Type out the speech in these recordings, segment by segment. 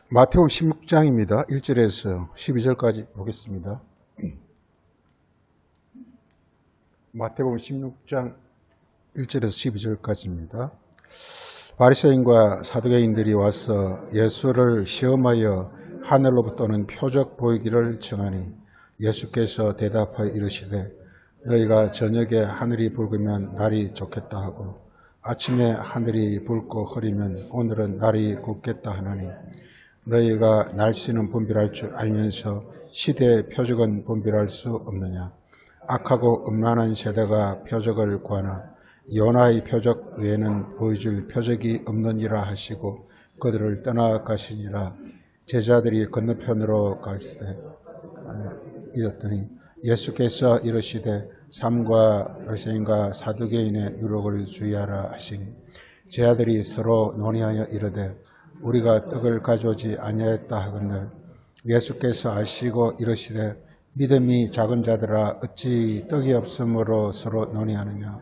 마태복음 16장입니다. 1절에서 12절까지 보겠습니다. 마태복음 16장 1절에서 12절까지입니다. 바리새인과 사두개인들이 와서 예수를 시험하여 하늘로부터 오는 표적 보이기를 청하니 예수께서 대답하여 이르시되 너희가 저녁에 하늘이 붉으면 날이 좋겠다 하고 아침에 하늘이 붉고 흐리면 오늘은 날이 굳겠다 하나니 너희가 날씨는 분별할 줄 알면서 시대의 표적은 분별할 수 없느냐. 악하고 음란한 세대가 표적을 구하나 요나의 표적 외에는 보여줄 표적이 없느니라 하시고 그들을 떠나가시니라. 제자들이 건너편으로 갈 때 이었더니 예수께서 이르시되 삼과 바리새인과 사두개인의 누룩을 주의하라 하시니 제자들이 서로 논의하여 이르되 우리가 떡을 가져오지 아니하였다 하거늘 예수께서 아시고 이르시되 믿음이 작은 자들아 어찌 떡이 없으므로 서로 논의하느냐.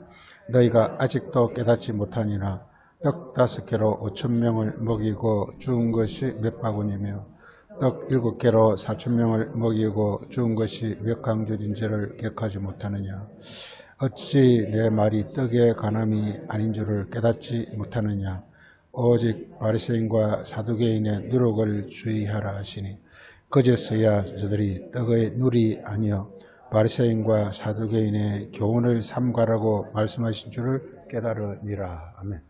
너희가 아직도 깨닫지 못하니나 떡 5개로 5,000명을 먹이고 죽은 것이 몇 바구니며 떡 7개로 4,000명을 먹이고 죽은 것이 몇 강줄인지를 기억하지 못하느냐. 어찌 내 말이 떡의 간함이 아닌 줄을 깨닫지 못하느냐. 오직 바리새인과 사두개인의 누룩을 주의하라 하시니 그제서야 저들이 떡의 누리 아니여 바리새인과 사두개인의 교훈을 삼가라고 말씀하신 줄을 깨달으니라. 아멘.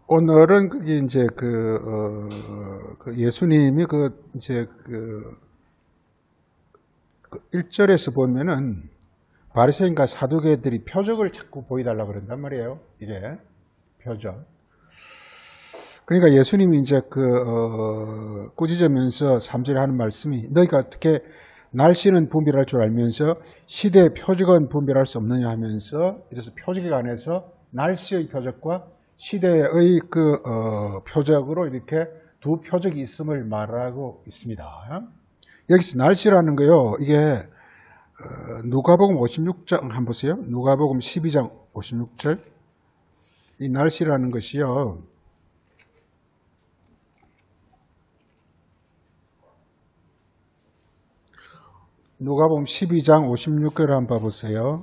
오늘은 그게 이제 예수님이 이제 1절에서 보면은 바리새인과 사두개인들이 표적을 자꾸 보여달라고 그런단 말이에요. 이게 표적. 그러니까 예수님이 이제 꾸짖으면서 3절에 하는 말씀이 너희가 어떻게 날씨는 분별할 줄 알면서 시대의 표적은 분별할 수 없느냐 하면서 이래서 표적에 관해서 날씨의 표적과 시대의 표적으로 이렇게 두 표적이 있음을 말하고 있습니다. 여기서 날씨라는 거요. 이게 누가복음 56장 한번 보세요. 누가복음 12장 56절. 이 날씨라는 것이요. 누가복음 12장 56절을 한번 봐보세요.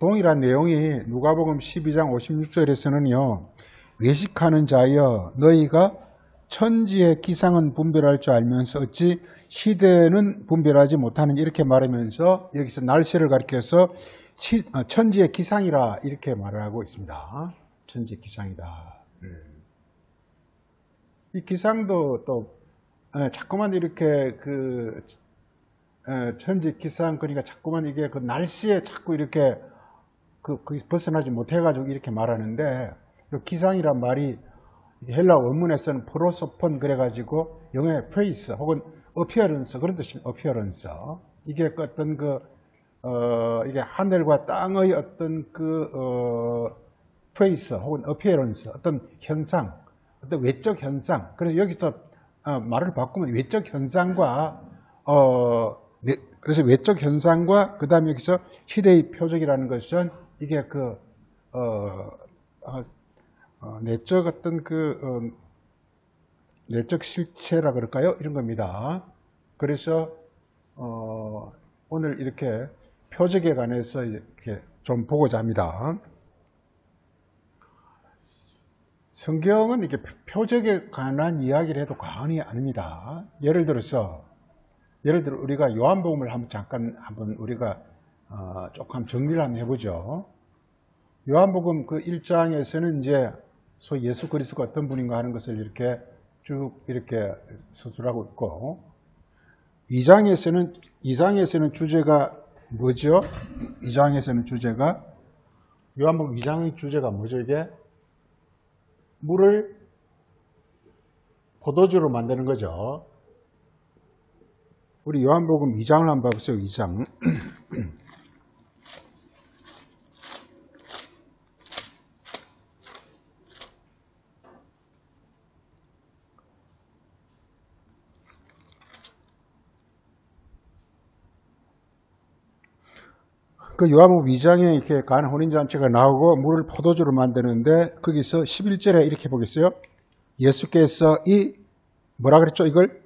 동일한 내용이 누가복음 12장 56절에서는요. 외식하는 자여 너희가 천지의 기상은 분별할 줄 알면서 어찌 시대는 분별하지 못하는지 이렇게 말하면서 여기서 날씨를 가리켜서 천지의 기상이라 이렇게 말을 하고 있습니다. 천지의 기상이다. 이 기상도 또 자꾸만 이렇게 천지 기상 그러니까 자꾸만 이게 그 날씨에 자꾸 이렇게 벗어나지 못해가지고 이렇게 말하는데 기상이란 말이 헬라 원문에서는 프로소폰 그래가지고 영어의 페이스 혹은 어피어런스 그런 뜻입니다. 어피어런스 이게 어떤 이게 하늘과 땅의 어떤 페이스 혹은 어피어런스 어떤 현상 어떤 외적 현상. 그래서 여기서 말을 바꾸면 외적 현상과 그래서 외적 현상과 그 다음에 여기서 시대의 표적이라는 것은 이게 내적 어떤 내적 실체라 그럴까요? 이런 겁니다. 그래서 오늘 이렇게 표적에 관해서 이렇게 좀 보고자 합니다. 성경은 이렇게 표적에 관한 이야기를 해도 과언이 아닙니다. 예를 들어 우리가 요한복음을 한번 우리가 조금 정리를 한번 해보죠. 요한복음 1장에서는 이제 소위 예수 그리스도가 어떤 분인가 하는 것을 이렇게 쭉 이렇게 서술하고 있고 2장에서는 주제가 뭐죠? 2장에서는 주제가 요한복음 2장의 주제가 뭐죠? 이게 물을 포도주로 만드는 거죠. 우리 요한복음 2장을 한번 봐보세요. 2장. 그 요한복음 2장에 이렇게 가나 혼인잔치가 나오고 물을 포도주로 만드는데 거기서 11절에 이렇게 보겠어요. 예수께서 이 뭐라 그랬죠? 이걸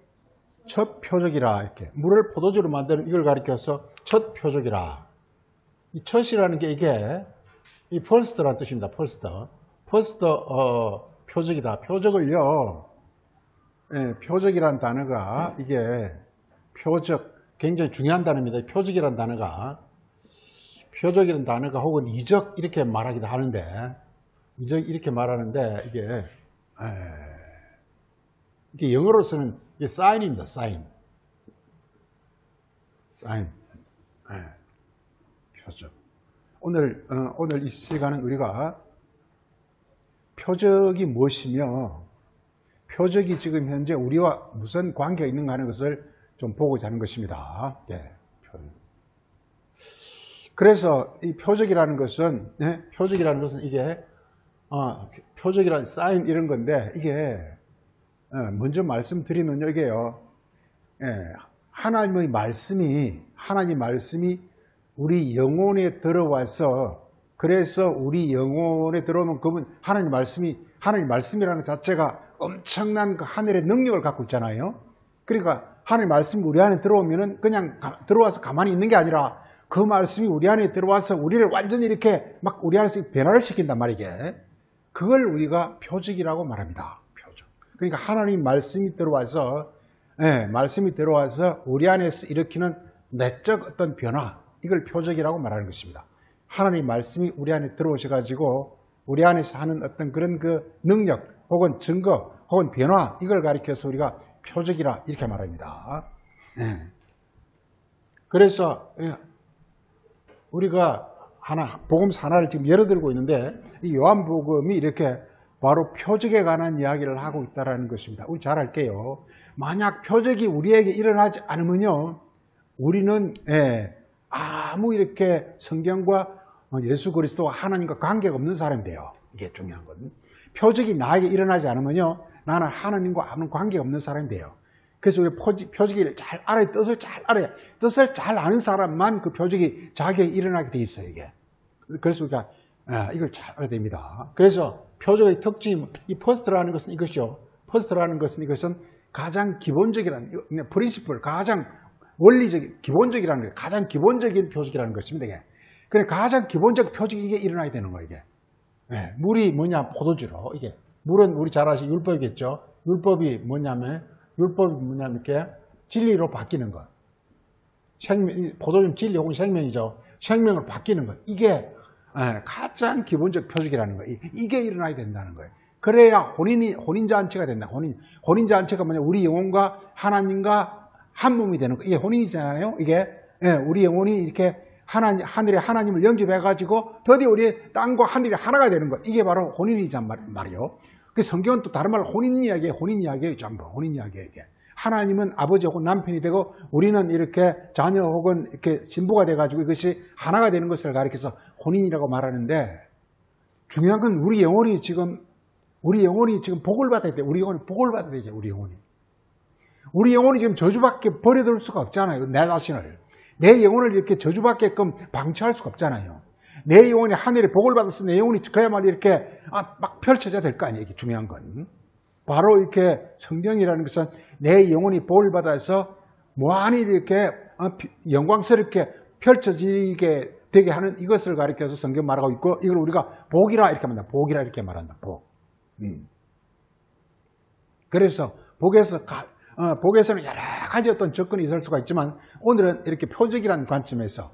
첫 표적이라 이렇게 물을 포도주로 만드는 이걸 가리켜서 첫 표적이라. 이 첫이라는 게 이게 이 퍼스트라는 뜻입니다. 퍼스트 표적이다. 표적을요. 예, 표적이라는 단어가 이게 표적 굉장히 중요한 단어입니다. 표적이라는 단어가 혹은 이적 이렇게 말하기도 하는데 이적 이렇게 말하는데 이게 영어로서는 이게 사인입니다. 사인. 표적. 오늘 이 시간은 우리가 표적이 무엇이며 표적이 지금 현재 우리와 무슨 관계가 있는가 하는 것을 좀 보고자 하는 것입니다. 네. 그래서 이 표적이라는 것은 이게 표적이라는 사인 이런 건데 이게 먼저 말씀드리면요 이게요 하나님의 말씀이 우리 영혼에 들어와서 그래서 우리 영혼에 들어오면 그분 하나님 말씀이라는 것 자체가 엄청난 그 하늘의 능력을 갖고 있잖아요. 그러니까 하나님 말씀이 우리 안에 들어오면은 그냥 들어와서 가만히 있는 게 아니라 그 말씀이 우리 안에 들어와서 우리를 완전히 이렇게 막 우리 안에서 변화를 시킨단 말이게. 그걸 우리가 표적이라고 말합니다. 표적. 그러니까 하나님 말씀이 들어와서 우리 안에서 일으키는 내적 어떤 변화, 이걸 표적이라고 말하는 것입니다. 하나님 말씀이 우리 안에 들어오셔가지고 우리 안에서 하는 어떤 그런 그 능력 혹은 증거 혹은 변화, 이걸 가리켜서 우리가 표적이라 이렇게 말합니다. 그래서 우리가 복음서 하나를 지금 예로 들고 있는데 이 요한복음이 이렇게 바로 표적에 관한 이야기를 하고 있다는 것입니다. 우리 잘 알게요. 만약 표적이 우리에게 일어나지 않으면요 우리는 아무 이렇게 성경과 예수 그리스도와 하나님과 관계가 없는 사람이 돼요. 이게 중요한 건. 표적이 나에게 일어나지 않으면요 나는 하나님과 아무 관계가 없는 사람이 돼요. 그래서 우리 표적을 잘 알아야 뜻을 잘 아는 사람만 그 표적이 자기에게 일어나게 돼 있어요. 이게. 그래서 우리가 이걸 잘 알아야 됩니다. 그래서 표적의 특징이 이 퍼스트라는 것은 이것이죠. 이것은 가장 기본적이라는 프린시플, 가장 원리적, 기본적이라는 거예요. 가장 기본적인 표적이라는 것입니다. 이게. 그래 뭐냐면 기본적 표적이 이게 일어나야 되는 거예요. 이게. 물이 뭐냐 포도주로 이게 물은 우리 잘 아시는 율법이겠죠. 율법이 뭐냐면 이렇게 진리로 바뀌는 것. 포도주는 진리 혹은 생명이죠. 생명으로 바뀌는 것. 이게 가장 기본적 표적이라는 거예요. 이게 일어나야 된다는 거예요. 그래야 혼인잔치가 된다. 혼인잔치가 뭐냐 우리 영혼과 하나님과 한 몸이 되는 거. 이게 혼인이잖아요. 이게 우리 영혼이 이렇게 하늘에 하나님을 영접해가지고 드디어 우리 땅과 하늘이 하나가 되는 것. 이게 바로 혼인이란 말이에요. 그 성경은 또 다른 말로 혼인 이야기예요. 전부 혼인 이야기예요. 이게. 하나님은 아버지 혹은 남편이 되고 우리는 이렇게 자녀 혹은 이렇게 신부가 돼가지고 이것이 하나가 되는 것을 가리켜서 혼인이라고 말하는데 중요한 건 우리 영혼이 지금 복을 받아야 돼. 우리 영혼이 복을 받아야 되죠. 우리 영혼이 지금 저주밖에 버려둘 수가 없잖아요. 내 자신을. 내 영혼을 이렇게 저주받게끔 방치할 수가 없잖아요. 내 영혼이 하늘에 복을 받아서 내 영혼이 그야말로 이렇게 막 펼쳐져야 될 거 아니에요. 이게 중요한 건. 바로 이렇게 성경이라는 것은 내 영혼이 복을 받아서 무한히 이렇게 영광스럽게 펼쳐지게 되게 하는 이것을 가리켜서 성경 말하고 있고 이걸 우리가 복이라 이렇게 말한다. 복이라 이렇게 말한다. 복. 그래서 복에서는 여러 가지 어떤 접근이 있을 수가 있지만 오늘은 이렇게 표적이라는 관점에서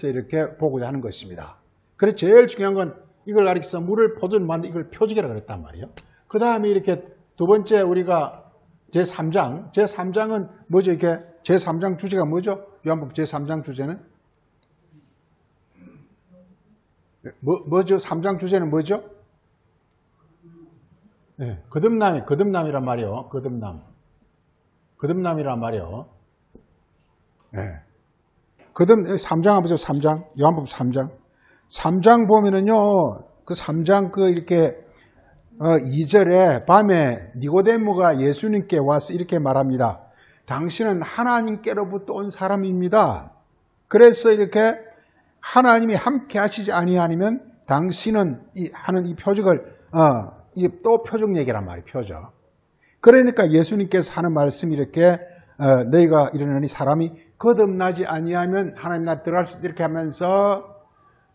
이렇게 보고자 하는 것입니다. 그래서 제일 중요한 건 이걸 가리켜서 물을 포도를 만든 이걸 표적이라고 그랬단 말이에요. 그 다음에 이렇게 두 번째 우리가 제3장은 뭐죠? 이게 제3장 주제가 뭐죠? 요한복음 제3장 주제는 뭐죠? 3장 주제는 뭐죠? 네, 거듭남이란 말이요. 거듭남이란 말이요. 네. 3장 한번 보세요. 3장. 요한복음 3장. 3장 보면은요, 그 3장 이렇게 2절에 밤에 니고데모가 예수님께 와서 이렇게 말합니다. 당신은 하나님께로부터 온 사람입니다. 그래서 이렇게 하나님이 함께 하시지 아니하면 당신은 하는 이 표적을 이게 또 표적 얘기란 말이에요. 표적. 그러니까 예수님께서 하는 말씀이 이렇게 너희가 이러느니 사람이 거듭나지 아니하면 하나님 나라 들어갈 수 있다 이렇게 하면서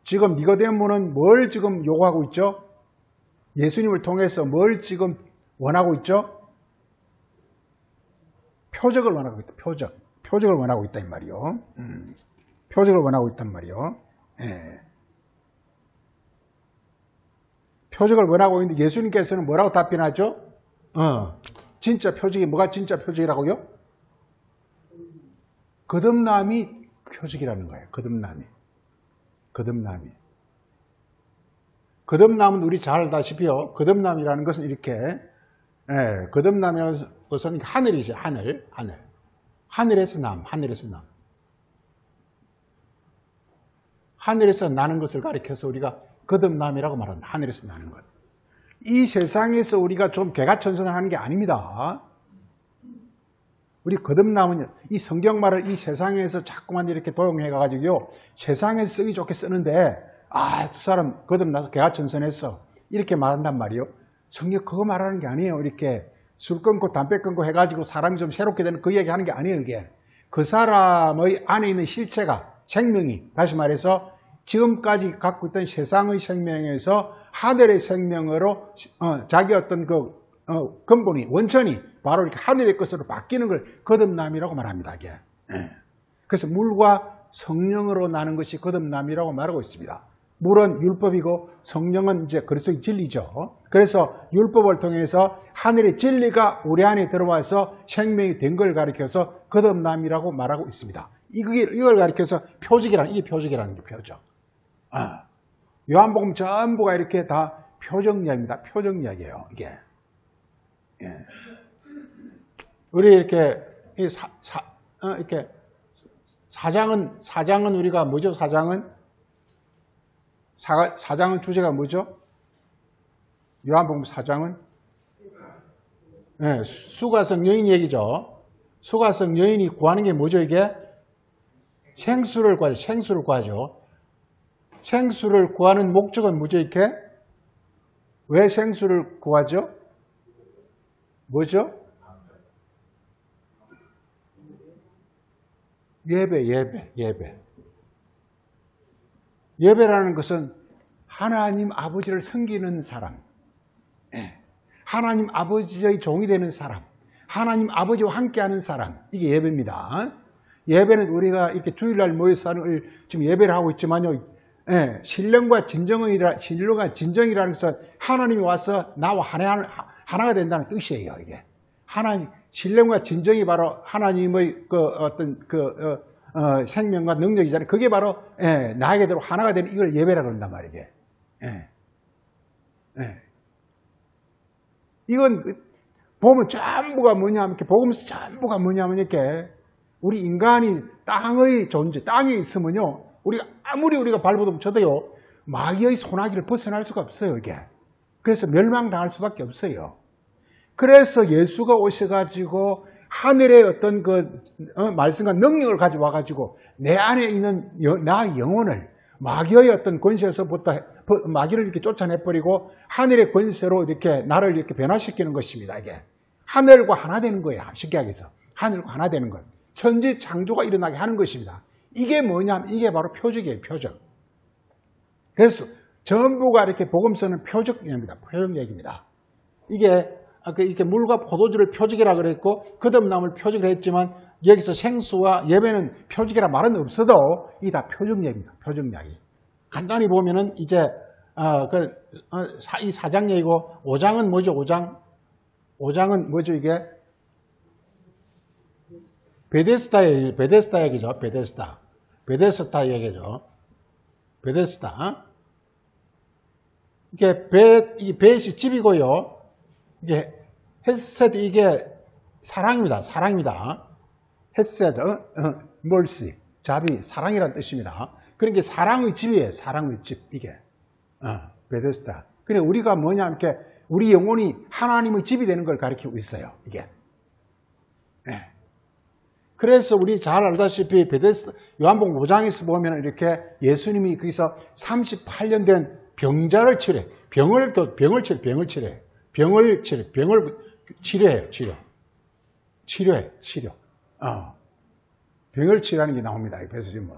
지금 니고데모는 뭘 지금 요구하고 있죠? 예수님을 통해서 뭘 지금 원하고 있죠? 표적을 원하고 있다. 표적을 원하고 있다 이 말이요. 표적을 원하고 있단 말이요. 예. 표적을 원하고 있는데 예수님께서는 뭐라고 답변하죠? 진짜 표적이 뭐가 진짜 표적이라고요? 거듭남이 표적이라는 거예요. 거듭남은 우리 잘 알다시피요. 거듭남이라는 것은 이렇게 거듭남이라는 것은 하늘이죠. 하늘에서 남. 하늘에서 나는 것을 가리켜서 우리가 거듭남이라고 말합니다. 하늘에서 나는 것. 이 세상에서 우리가 좀 개가천선을 하는 게 아닙니다. 우리 거듭남은 이 성경말을 이 세상에서 자꾸만 이렇게 도용해가지고요. 세상에서 쓰기 좋게 쓰는데 두 사람 거듭나서 개가천선했어. 이렇게 말한단 말이에요. 성경 그거 말하는 게 아니에요. 이렇게 술 끊고 담배 끊고 해가지고 사람이 좀 새롭게 되는 그 얘기 하는 게 아니에요. 이게. 그 사람의 안에 있는 실체가 생명이 다시 말해서 지금까지 갖고 있던 세상의 생명에서 하늘의 생명으로 자기 어떤 근본이 원천이 바로 이렇게 하늘의 것으로 바뀌는 걸 거듭남이라고 말합니다. 이게. 그래서 물과 성령으로 나는 것이 거듭남이라고 말하고 있습니다. 물은 율법이고 성령은 이제 그리스도의 진리죠. 그래서 율법을 통해서 하늘의 진리가 우리 안에 들어와서 생명이 된 걸 가리켜서 거듭남이라고 말하고 있습니다. 이걸 가리켜서 이게 표적이라는 게 표적. 요한복음 전부가 이렇게 다 표적 이야기입니다. 표적 이야기예요. 이게. 예. 우리 이렇게 이렇게 사장은 우리가 뭐죠? 사장은 주제가 뭐죠? 요한복음 4장은 수가성 여인 얘기죠. 수가성 여인이 구하는 게 뭐죠? 이게 생수를 구하죠. 생수를 구하는 목적은 뭐죠? 이렇게 왜 생수를 구하죠? 뭐죠? 예배라는 것은 하나님 아버지를 섬기는 사람, 하나님 아버지의 종이 되는 사람, 하나님 아버지와 함께하는 사람, 이게 예배입니다. 예배는 우리가 이렇게 주일날 모여서 지금 예배를 하고 있지만요, 신령과 진정이라는 것은 하나님이 와서 나와 하나가 된다는 뜻이에요. 이게 신령과 진정이 바로 하나님의 생명과 능력이잖아요. 그게 바로 나에게대로 하나가 되는 이걸 예배라고 그런단 말이에요. 이건 보면 전부가 뭐냐면 이렇게 복음서 전부가 뭐냐면 이렇게 우리 인간이 땅의 존재, 땅에 있으면요, 아무리 우리가 발버둥 쳐도요, 마귀의 소나기를 벗어날 수가 없어요, 이게. 그래서 멸망당할 수밖에 없어요. 그래서 예수가 오셔가지고 하늘의 어떤 말씀과 능력을 가져와가지고 내 안에 있는 나의 영혼을 마귀의 어떤 권세에서부터 마귀를 이렇게 쫓아내버리고 하늘의 권세로 이렇게 나를 이렇게 변화시키는 것입니다, 이게. 하늘과 하나 되는 거예요, 쉽게 하겠어. 하늘과 하나 되는 것. 천지 창조가 일어나게 하는 것입니다. 이게 뭐냐면 이게 바로 표적이에요. 표적. 그래서 전부가 이렇게 복음서는 표적 얘기입니다. 이게 이렇게 물과 포도주를 표적이라 그랬고 거듭남을 표적이라 했지만 여기서 생수와 예배는 표적이라 말은 없어도 이게 다 표적 얘기입니다. 표적 이야기. 간단히 보면은 이제 이 4장 얘기고 5장은 뭐죠? 5장은 뭐죠? 이게 베데스다 얘기죠. 베데스다 얘기죠. 베데스다. 이게 벳이 집이고요. 이게 헤세드, 이게 사랑입니다. 헤세드, 멀시, 자비, 사랑이라는 뜻입니다. 그러니까 사랑의 집이에요. 사랑의 집, 이게. 베데스다. 그러니까 우리가 뭐냐, 이렇게 우리 영혼이 하나님의 집이 되는 걸 가리키고 있어요. 이게. 그래서 우리 잘 알다시피 베데스다 요한복음 5장에서 보면 이렇게 예수님이 거기서 38년 된 병자를 치료해. 병을 치료해요. 치료. 병을 치료하는 게 나옵니다. 그래서 지금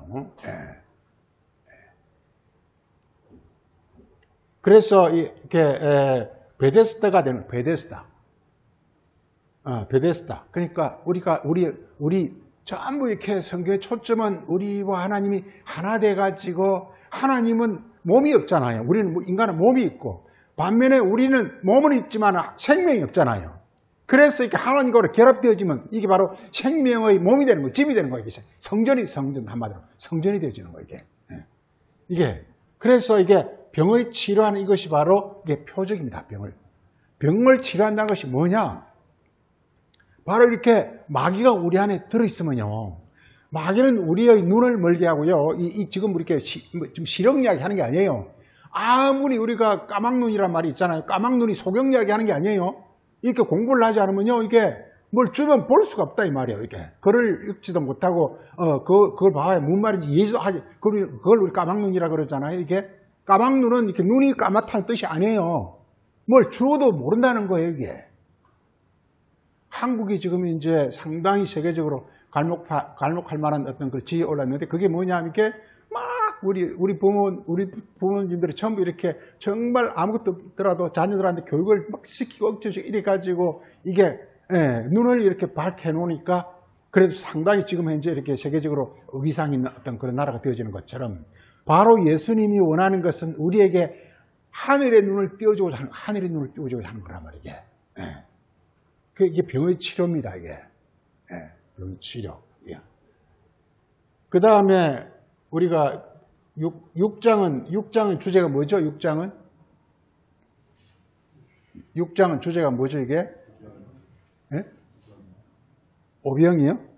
그래서 이렇게 베데스다가 되는 베데스다. 그러니까 우리 전부 이렇게 성경의 초점은 우리와 하나님이 하나 돼가지고 하나님은 몸이 없잖아요. 우리는 인간은 몸이 있고 반면에 우리는 몸은 있지만 생명이 없잖아요. 그래서 이렇게 하나님과 결합되어지면 이게 바로 생명의 몸이 되는 거예요. 집이 되는 거예요. 성전 한마디로 성전이 되어지는 거예요. 이게 그래서 이게 병의 치료하는 이것이 바로 이게 표적입니다. 병을 치료한다는 것이 뭐냐? 바로 이렇게 마귀가 우리 안에 들어있으면요. 마귀는 우리의 눈을 멀게 하고요. 지금 이렇게 좀 실형 이야기 하는 게 아니에요. 아무리 우리가 까막눈이란 말이 있잖아요. 까막눈이 소경 이야기 하는 게 아니에요. 이렇게 공부를 하지 않으면요. 이게 뭘 주면 볼 수가 없다 이 말이에요. 이렇게 글을 읽지도 못하고 그걸 봐야 무슨 말인지 이해도 하지. 그걸 우리 까막눈이라 그러잖아요. 이게 까막눈은 이렇게 눈이 까맣다는 뜻이 아니에요. 뭘 주어도 모른다는 거예요. 이게. 한국이 지금 이제 상당히 세계적으로 갈목할 만한 어떤 그 지위에 올랐는데 그게 뭐냐면 이게 막 우리 부모님들이 전부 이렇게 정말 아무것도 없더라도 자녀들한테 교육을 막 시키고 억지로 이래가지고 이게 눈을 이렇게 밝게 해놓으니까 그래도 상당히 지금 현재 이렇게 세계적으로 위상 있는 어떤 그런 나라가 되어지는 것처럼 바로 예수님이 원하는 것은 우리에게 하늘의 눈을 띄워주고자 하는 거란 말이에요. 이게 병의 치료입니다, 이게. 병의 치료. 그 다음에 우리가 6장은 주제가 뭐죠? 6장은 주제가 뭐죠, 이게? 오병이요?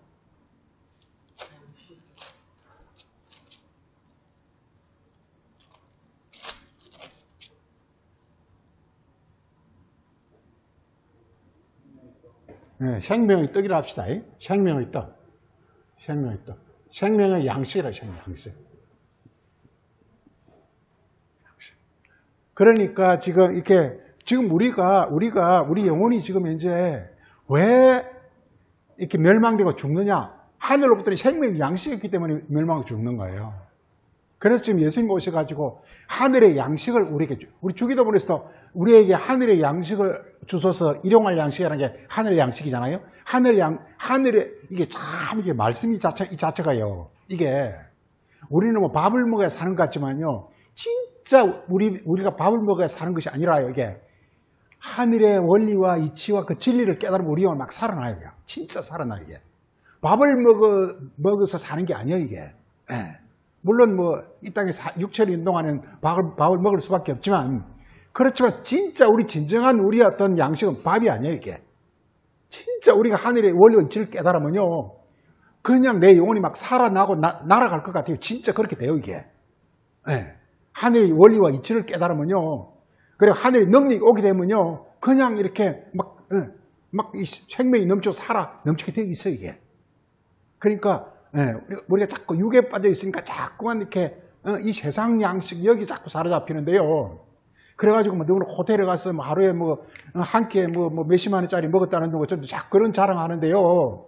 생명의 떡이라 합시다. 생명의 떡. 생명의 양식이라 양식. 그러니까 지금 우리 영혼이 지금 현재 왜 이렇게 멸망되고 죽느냐? 하늘로부터 생명의 양식이 있기 때문에 멸망하고 죽는 거예요. 그래서 지금 예수님 오셔가지고 하늘의 양식을 우리 주기도문에서도 우리에게 하늘의 양식을 주소서 일용할 양식이라는 게 하늘의 양식이잖아요. 하늘의 이게 참 이게 말씀이 이 자체가요. 이게 우리는 뭐 밥을 먹어야 사는 것 같지만요. 진짜 우리가 밥을 먹어야 사는 것이 아니라요. 이게 하늘의 원리와 이치와 그 진리를 깨달으면 우리 영혼 막 살아나요. 진짜 살아나요. 이게 밥을 먹어서 사는 게 아니에요. 이게. 물론 뭐 이 땅에 육체를 운동하는 밥을 먹을 수밖에 없지만 그렇지만 진짜 진정한 우리 어떤 양식은 밥이 아니에요. 이게 진짜 우리가 하늘의 원리와 이치를 깨달으면요 그냥 내 영혼이 막 살아나고 날아갈 것 같아요. 진짜 그렇게 돼요. 이게 하늘의 원리와 이치를 깨달으면요 그리고 하늘의 능력이 오게 되면요 그냥 이렇게 막 이 생명이 넘치게 되어 있어요. 이게 그러니까 우리가 자꾸 육에 빠져 있으니까 자꾸만 이렇게 이 세상 양식 여기 자꾸 사로잡히는데요. 그래가지고 뭐 누구는 호텔에 가서 뭐 하루에 한 끼에 몇십만 원짜리 먹었다는 거 자꾸 그런 자랑하는데요.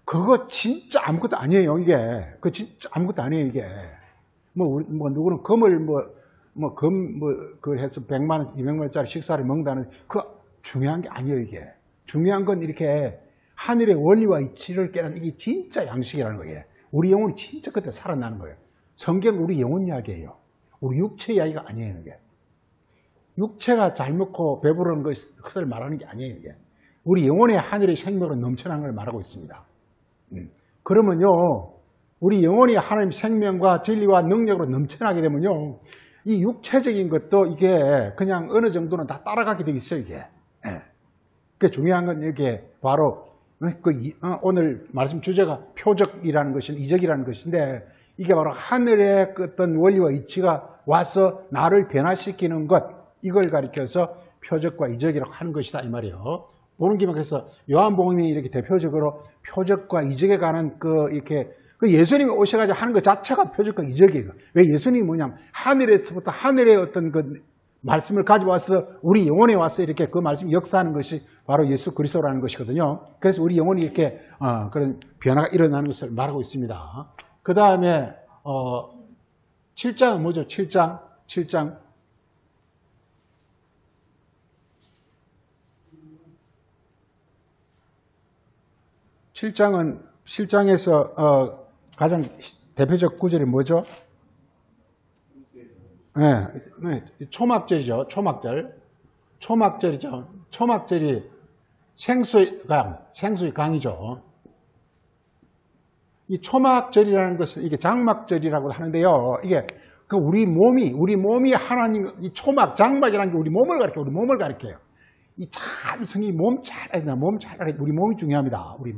그거 진짜 아무것도 아니에요. 이게 그거 진짜 아무것도 아니에요. 이게 누구는 금을 그걸 해서 100만 원, 200만 원짜리 식사를 먹는다는 그거 중요한 게 아니에요. 이게 중요한 건 이렇게 하늘의 원리와 이치를 깨닫는 이게 진짜 양식이라는 거예요. 우리 영혼이 진짜 그때 살아나는 거예요. 성경 우리 영혼 이야기예요. 우리 육체 이야기가 아니에요. 이게 육체가 잘 먹고 배부른 것을 말하는 게 아니에요. 이게 우리 영혼의 하늘의 생명으로 넘쳐나는 걸 말하고 있습니다. 그러면요 우리 영혼이 하나님의 생명과 진리와 능력으로 넘쳐나게 되면요 이 육체적인 것도 이게 그냥 어느 정도는 다 따라가게 돼 있어요. 이게 그 중요한 건 이게 바로 오늘 말씀 주제가 표적이라는 것은 이적이라는 것인데 이게 바로 하늘의 어떤 원리와 이치가 와서 나를 변화시키는 것 이걸 가리켜서 표적과 이적이라고 하는 것이다 이 말이에요. 오는 김에 그래서 요한복음이 이렇게 대표적으로 표적과 이적에 관한 이렇게 예수님이 오셔가지고 하는 것 자체가 표적과 이적이에요. 왜 예수님이 뭐냐면 하늘에서부터 하늘의 어떤 말씀을 가져와서 우리 영혼에 와서 이렇게 그 말씀이 역사하는 것이 바로 예수 그리스도라는 것이거든요. 그래서 우리 영혼이 이렇게 그런 변화가 일어나는 것을 말하고 있습니다. 그 다음에 7장은 뭐죠? 7장. 7장에서 가장 대표적 구절이 뭐죠? 네, 초막절이죠. 초막절이죠. 초막절이 생수의 강이죠. 이 초막절이라는 것은 이게 장막절이라고 하는데요. 이게 우리 몸이 하나님, 이 초막, 장막이라는 게 우리 몸을 가리켜요. 이 참성이 몸 잘 알아야 우리 몸이 중요합니다. 우리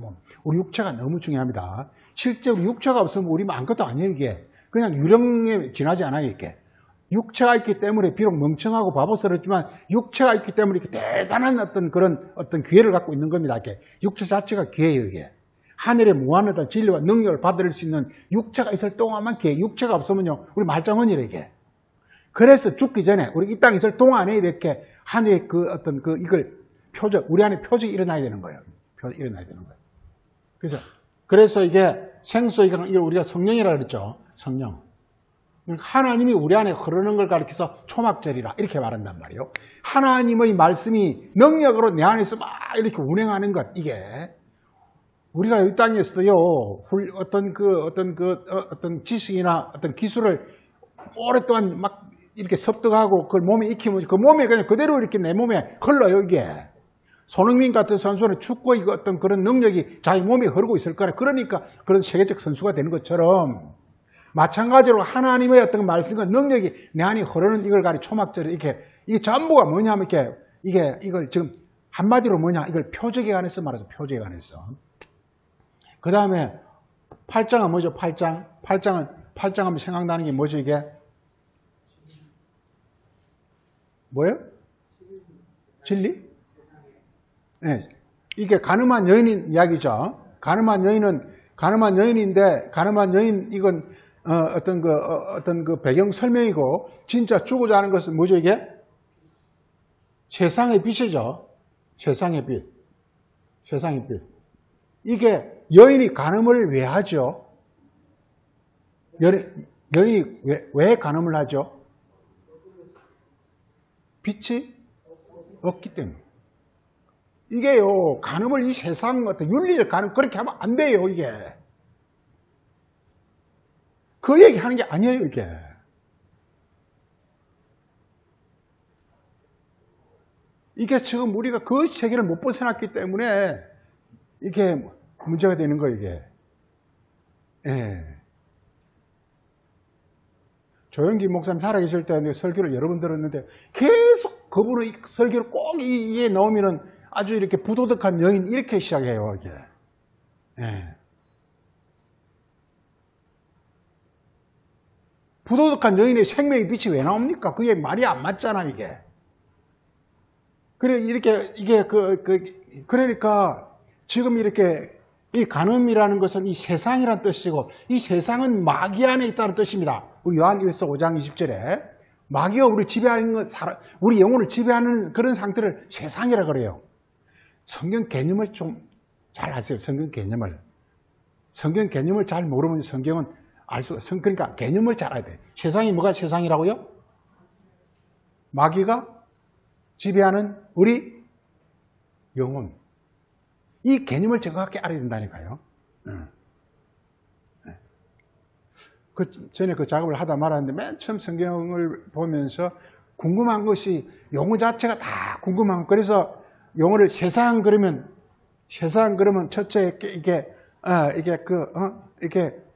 육체가 너무 중요합니다. 실제 우리 육체가 없으면 우리 아무것도 아니에요, 이게. 그냥 유령에 지나지 않아요, 이게. 육체가 있기 때문에 비록 멍청하고 바보스럽지만 육체가 있기 때문에 이렇게 대단한 어떤 기회를 갖고 있는 겁니다. 이게 육체 자체가 기회예요, 이게. 하늘의 무한한 진리와 능력을 받을 수 있는 육체가 있을 동안만 기회. 육체가 없으면요, 우리 말짱언이래, 이게. 그래서 죽기 전에 우리 이 땅에 있을 동안에 이렇게 하늘의 이걸 우리 안에 표적이 일어나야 되는 거예요. 그래서 이게 생수의 강, 이걸 우리가 성령이라고 그랬죠. 성령. 하나님이 우리 안에 흐르는 걸 가리켜서 초막절이라 이렇게 말한단 말이에요. 하나님의 말씀이 능력으로 내 안에서 막 이렇게 운행하는 것, 이게 우리가 이 땅에서도요, 어떤 지식이나 어떤 기술을 오랫동안 막 이렇게 습득하고 그걸 몸에 익히면 그 몸에 그냥 그대로 이렇게 내 몸에 흘러요, 이게. 손흥민 같은 선수는 축구의 어떤 그런 능력이 자기 몸에 흐르고 있을 거라. 그러니까 그런 세계적 선수가 되는 것처럼 마찬가지로 하나님의 어떤 말씀과 능력이 내 안에 흐르는 이걸 가리 초막절에 이게 전부가 뭐냐면 이걸 지금 한마디로 뭐냐, 이걸 표적에 관해서 말해서 표적에 관해서. 그 다음에 8장은 뭐죠? 8장 하면 생각나는 게 뭐죠, 이게? 뭐예요? 진리? 네. 이게 가늠한 여인인 이야기죠. 가늠한 여인인데, 이건, 어떤 배경 설명이고, 진짜 죽고자 하는 것은 뭐죠, 이게? 세상의 빛이죠. 세상의 빛. 이게 여인이 간음을 왜 하죠? 여인이 왜 간음을 하죠? 빛이 없기 때문에. 이게요, 간음을 이 세상 어떤 윤리적 간음 그렇게 하면 안 돼요, 이게. 그 얘기 하는 게 아니에요, 이게. 이게 지금 우리가 그 세계를 못 벗어났기 때문에 이게 문제가 되는 거예요, 이게. 예. 조영기 목사님 살아계실 때 설교를 여러 번 들었는데 계속 그분의 이 설교를 꼭 이게 나오면은 아주 이렇게 부도덕한 여인 이렇게 시작해요, 이게. 예. 부도덕한 여인의 생명의 빛이 왜 나옵니까? 그게 말이 안 맞잖아, 이게. 그러니까 지금 이렇게 이 간음이라는 것은 이 세상이라는 뜻이고 이 세상은 마귀 안에 있다는 뜻입니다. 우리 요한 1서 5장 20절에 마귀가 우리를 지배하는 것, 우리 영혼을 지배하는 그런 상태를 세상이라 그래요. 성경 개념을 좀 잘 아세요. 성경 개념을 잘 모르면 성경은 그러니까 개념을 잘 알아야 돼. 세상이 뭐가 세상이라고요? 마귀가 지배하는 우리 영혼. 이 개념을 정확하게 알아야 된다니까요. 전에 그 작업을 하다 말았는데 맨 처음 성경을 보면서 궁금한 것이 용어 자체가 다 궁금한 거. 그래서 용어를 세상 그러면 첫째 이게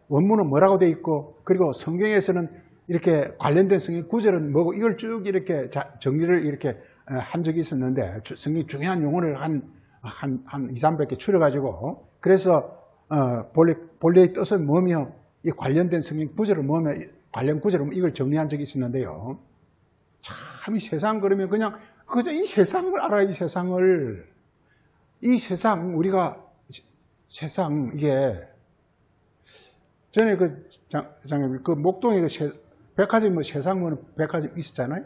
원문은 뭐라고 돼 있고 그리고 성경에서는 이렇게 관련된 성경 구절은 뭐고 이걸 쭉 이렇게 정리를 이렇게 한 적이 있었는데 성경 중요한 용어를 한 2, 300개 추려가지고 그래서 본래의 뜻은 뭐며 이 관련된 성경 구절을 뭐며 관련 구절을 이걸 정리한 적이 있었는데요. 참 이 세상 그러면 그냥 이 세상을 알아요. 이 세상을. 이 세상, 우리가, 세상, 이게, 전에 장님, 목동에 백화점, 세상 백화점 있었잖아요?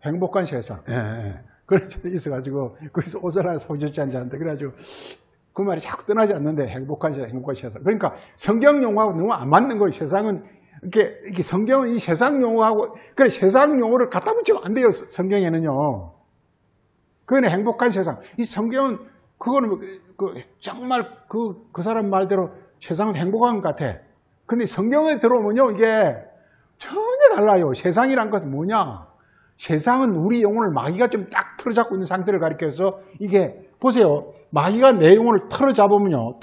행복한 세상. 예, 예. 그래서 있어가지고, 거기서 옷을 하나 사주지 않는데, 그래가지고, 그 말이 자꾸 떠나지 않는데, 행복한 세상. 그러니까, 성경 용어하고 너무 안 맞는 거예요. 세상은, 이렇게 성경은 이 세상 용어하고, 그래, 세상 용어를 갖다 붙이면 안 돼요. 성경에는요. 그거는 행복한 세상. 이 성경은, 그거는, 정말 그 사람 말대로 세상은 행복한 것 같아. 근데 성경에 들어오면요, 이게 전혀 달라요. 세상이란 것은 뭐냐? 세상은 우리 영혼을 마귀가 좀 딱 틀어잡고 있는 상태를 가리켜서 이게, 보세요. 마귀가 내 영혼을 틀어잡으면요,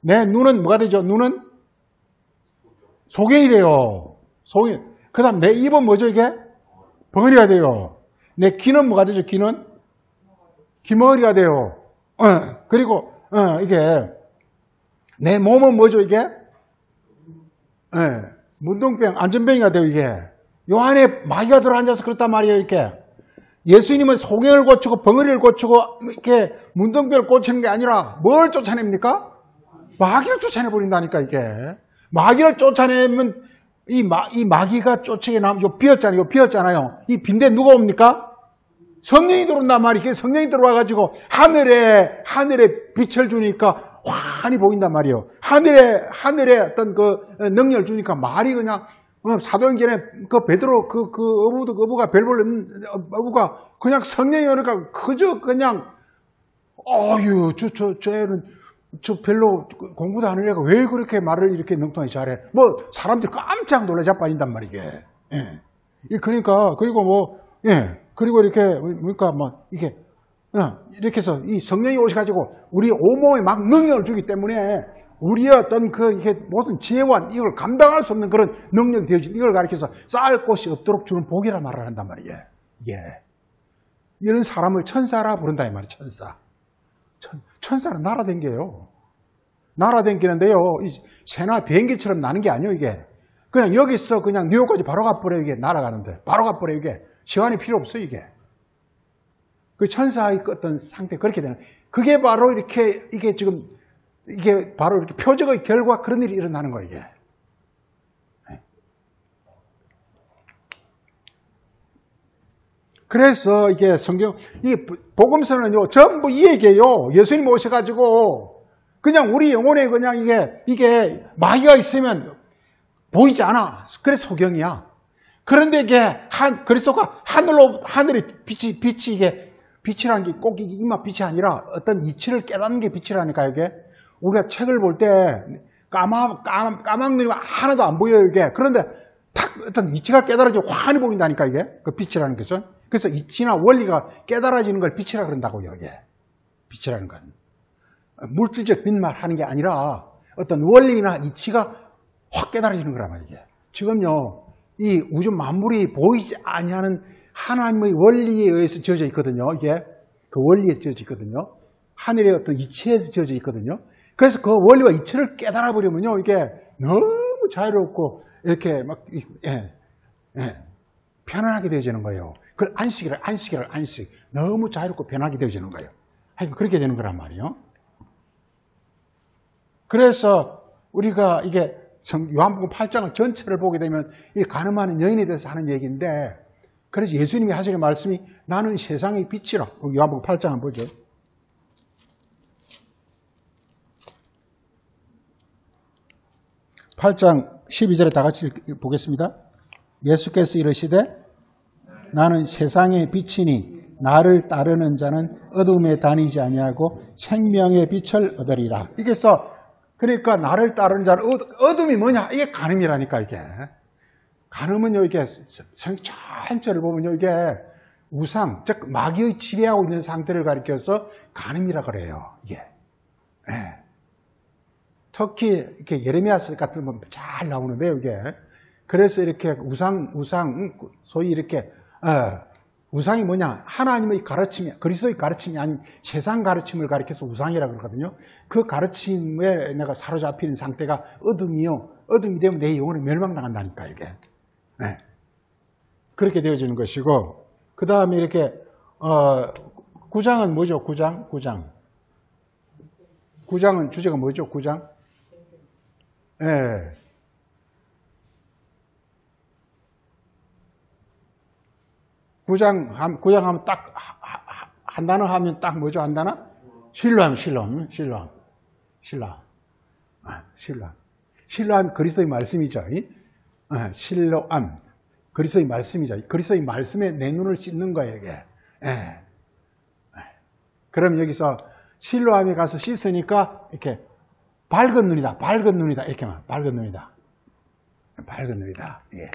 내 눈은 뭐가 되죠? 눈은 소경이 돼요. 그 다음 내 입은 뭐죠, 이게? 벙어리가 돼요. 내 귀는 뭐가 되죠, 귀는? 귀머리가 돼요. 그리고, 이게, 내 몸은 뭐죠, 이게? 문둥병, 안전병이가 돼요, 이게. 요 안에 마귀가 들어앉아서 그렇단 말이에요, 이렇게. 예수님은 소경을 고치고, 벙어리를 고치고, 이렇게 문둥병을 고치는 게 아니라, 뭘 쫓아냅니까? 마귀를 쫓아내버린다니까, 이게. 마귀를 쫓아내면, 이 마귀가 쫓아게 나면, 요 비었잖아요. 이 빈대 누가 옵니까? 성령이 들어온단 말이에요. 성령이 들어와가지고 하늘에 빛을 주니까 환히 보인단 말이에요. 하늘에 어떤 능력을 주니까 말이 그냥, 사도행전에 베드로 어부가 별벌 어부가 그냥 성령이 오니까 그저 그냥, 저 애는 별로 공부도 안 하려고 왜 그렇게 말을 이렇게 능통하게 잘해. 사람들이 깜짝 놀라 자빠진단 말이게. 예. 그러니까, 그리고 이렇게, 이게, 이렇게 해서 이 성령이 오셔가지고 우리 온몸에 막 능력을 주기 때문에 우리의 어떤 이게 모든 지혜와 이걸 감당할 수 없는 그런 능력이 되어진 이걸 가리켜서 쌓을 곳이 없도록 주는 복이라 말을 한단 말이에요. 예. 이런 사람을 천사라 부른다, 이 말이에요, 천사. 천사는 날아댕겨요. 날아댕기는데요, 새나 비행기처럼 나는 게 아니에요, 이게. 그냥 여기서 그냥 뉴욕까지 바로 가버려요, 이게. 날아가는데. 바로 가버려요, 이게. 시간이 필요 없어요, 이게. 그 천사의 어떤 상태, 그렇게 되는. 그게 바로 이게 바로 이렇게 표적의 결과 그런 일이 일어나는 거예요, 이게. 그래서 이게 복음서는요, 전부 이 얘기예요. 예수님 오셔가지고, 그냥 우리 영혼에 그냥 이게 마귀가 있으면 보이지 않아. 그래서 소경이야. 그런데 이게 그래서 하늘에 빛이 이게 빛이라는 게 꼭 이마 빛이 아니라 어떤 이치를 깨닫는 게 빛이라니까 이게. 우리가 책을 볼 때 까막느리면 하나도 안 보여요 이게. 그런데 탁 어떤 이치가 깨달아지고 환히 보인다니까 이게. 그 빛이라는 것은. 그래서 이치나 원리가 깨달아지는 걸 빛이라 그런다고요 이게. 빛이라는 건 물질적 빛만 하는 게 아니라 어떤 원리나 이치가 확 깨달아지는 거란 말이에요. 지금요. 이 우주 만물이 보이지 아니하는 하나님의 원리에 의해서 지어져 있거든요. 이게 그 원리에서 지어져 있거든요. 하늘의 어떤 이치에서 지어져 있거든요. 그래서 그 원리와 이치를 깨달아 버리면요, 이게 너무 자유롭고 이렇게 막 편안하게 되어지는 거예요. 그걸 안식. 너무 자유롭고 편하게 되어지는 거예요. 하여튼 그렇게 되는 거란 말이에요. 그래서 우리가 이게 요한복음 8장을 전체를 보게 되면 이 가늠하는 여인에 대해서 하는 얘기인데, 그래서 예수님이 하시는 말씀이 나는 세상의 빛이라. 요한복음 8장 한번 보죠. 8장 12절에 다 같이 보겠습니다. 예수께서 이르시되 나는 세상의 빛이니 나를 따르는 자는 어둠에 다니지 아니하고 생명의 빛을 얻으리라. 이게서 그러니까 나를 따르는 자는 어둠이 뭐냐? 이게 간음이라니까 이게. 간음은요 이게 전체를 보면요 이게 우상, 즉 마귀의 지배하고 있는 상태를 가리켜서 간음이라 그래요. 이게. 네. 특히 이렇게 예레미야서 같은 거 잘 나오는데요 이게. 그래서 이렇게 우상 소위 이렇게 우상이 뭐냐? 하나님의 가르침이, 그리스도의 가르침이 아닌 세상 가르침을 가리켜서 우상이라고 그러거든요. 그 가르침에 내가 사로잡히는 상태가 어둠이요. 어둠이 되면 내 영혼이 멸망당한다니까, 이게. 네. 그렇게 되어지는 것이고, 그 다음에 이렇게, 9장은 뭐죠? 9장. 9장은 주제가 뭐죠? 9장? 예. 구장 하면 딱, 한 단어 하면 딱 뭐죠? 한 단어? 신뢰함. 신뢰함 그리스도의 말씀이죠. 신뢰함. 그리스도의 말씀이죠. 그리스도의 말씀에 내 눈을 씻는 거예요, 이게. 예. 그럼 여기서 신뢰함에 가서 씻으니까 이렇게 밝은 눈이다. 이렇게 말. 밝은 눈이다. 예.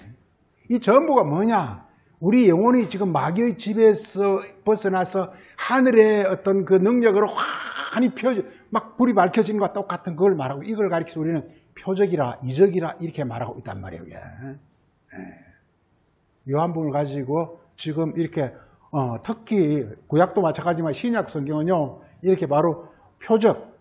이 전부가 뭐냐? 우리 영혼이 지금 마귀의 지배에서 벗어나서 하늘의 어떤 그 능력으로 환히 막 불이 밝혀진 것과 똑같은 그걸 말하고, 이걸 가리켜서 우리는 표적이라, 이적이라 이렇게 말하고 있단 말이에요. 요한복음을 가지고 지금 이렇게 특히 구약도 마찬가지지만 신약 성경은요, 이렇게 바로 표적,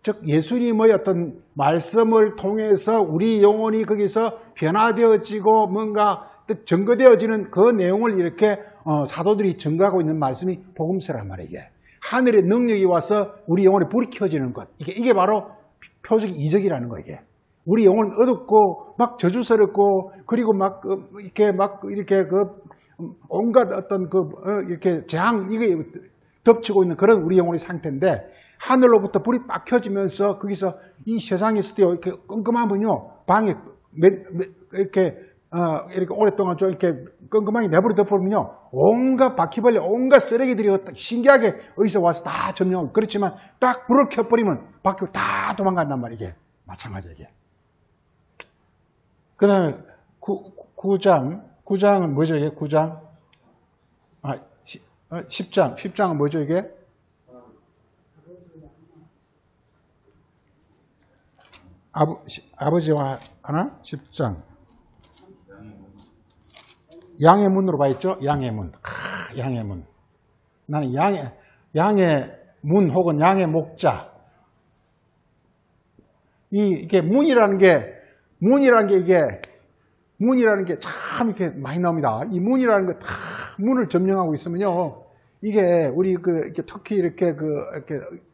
즉 예수님의 어떤 말씀을 통해서 우리 영혼이 거기서 변화되어지고 뭔가 증거되어지는 그 내용을 이렇게 사도들이 증거하고 있는 말씀이 복음서란 말이에요. 이게 하늘의 능력이 와서 우리 영혼에 불이 켜지는 것, 이게 바로 표적 이적이라는 거예요. 이게 우리 영혼을 어둡고 막 저주스럽고 그리고 막 이렇게 온갖 어떤 이렇게 재앙 이게 덮치고 있는 그런 우리 영혼의 상태인데, 하늘로부터 불이 빡 켜지면서 거기서 이 세상에서 이렇게 끔끔하면요, 방에 이렇게 오랫동안 좀 이렇게 끔끔하게 내버려 둬버리면요, 온갖 바퀴벌레, 온갖 쓰레기들이 신기하게 어디서 와서 다 점령하고, 그렇지만 딱 불을 켜버리면 바퀴벌레 다 도망간단 말이에요. 이게 마찬가지예요. 이게. 그 다음에 9장은 뭐죠? 이게 9장? 10장은 뭐죠? 이게? 아버지와 하나? 10장. 양의 문으로 봐 있죠? 양의 문. 양의 문. 나는 양의 문 혹은 양의 목자. 이게 문이라는 게 참 이렇게 많이 나옵니다. 이 문이라는 거 다 문을 점령하고 있으면요, 이게 우리 이렇게 특히 이렇게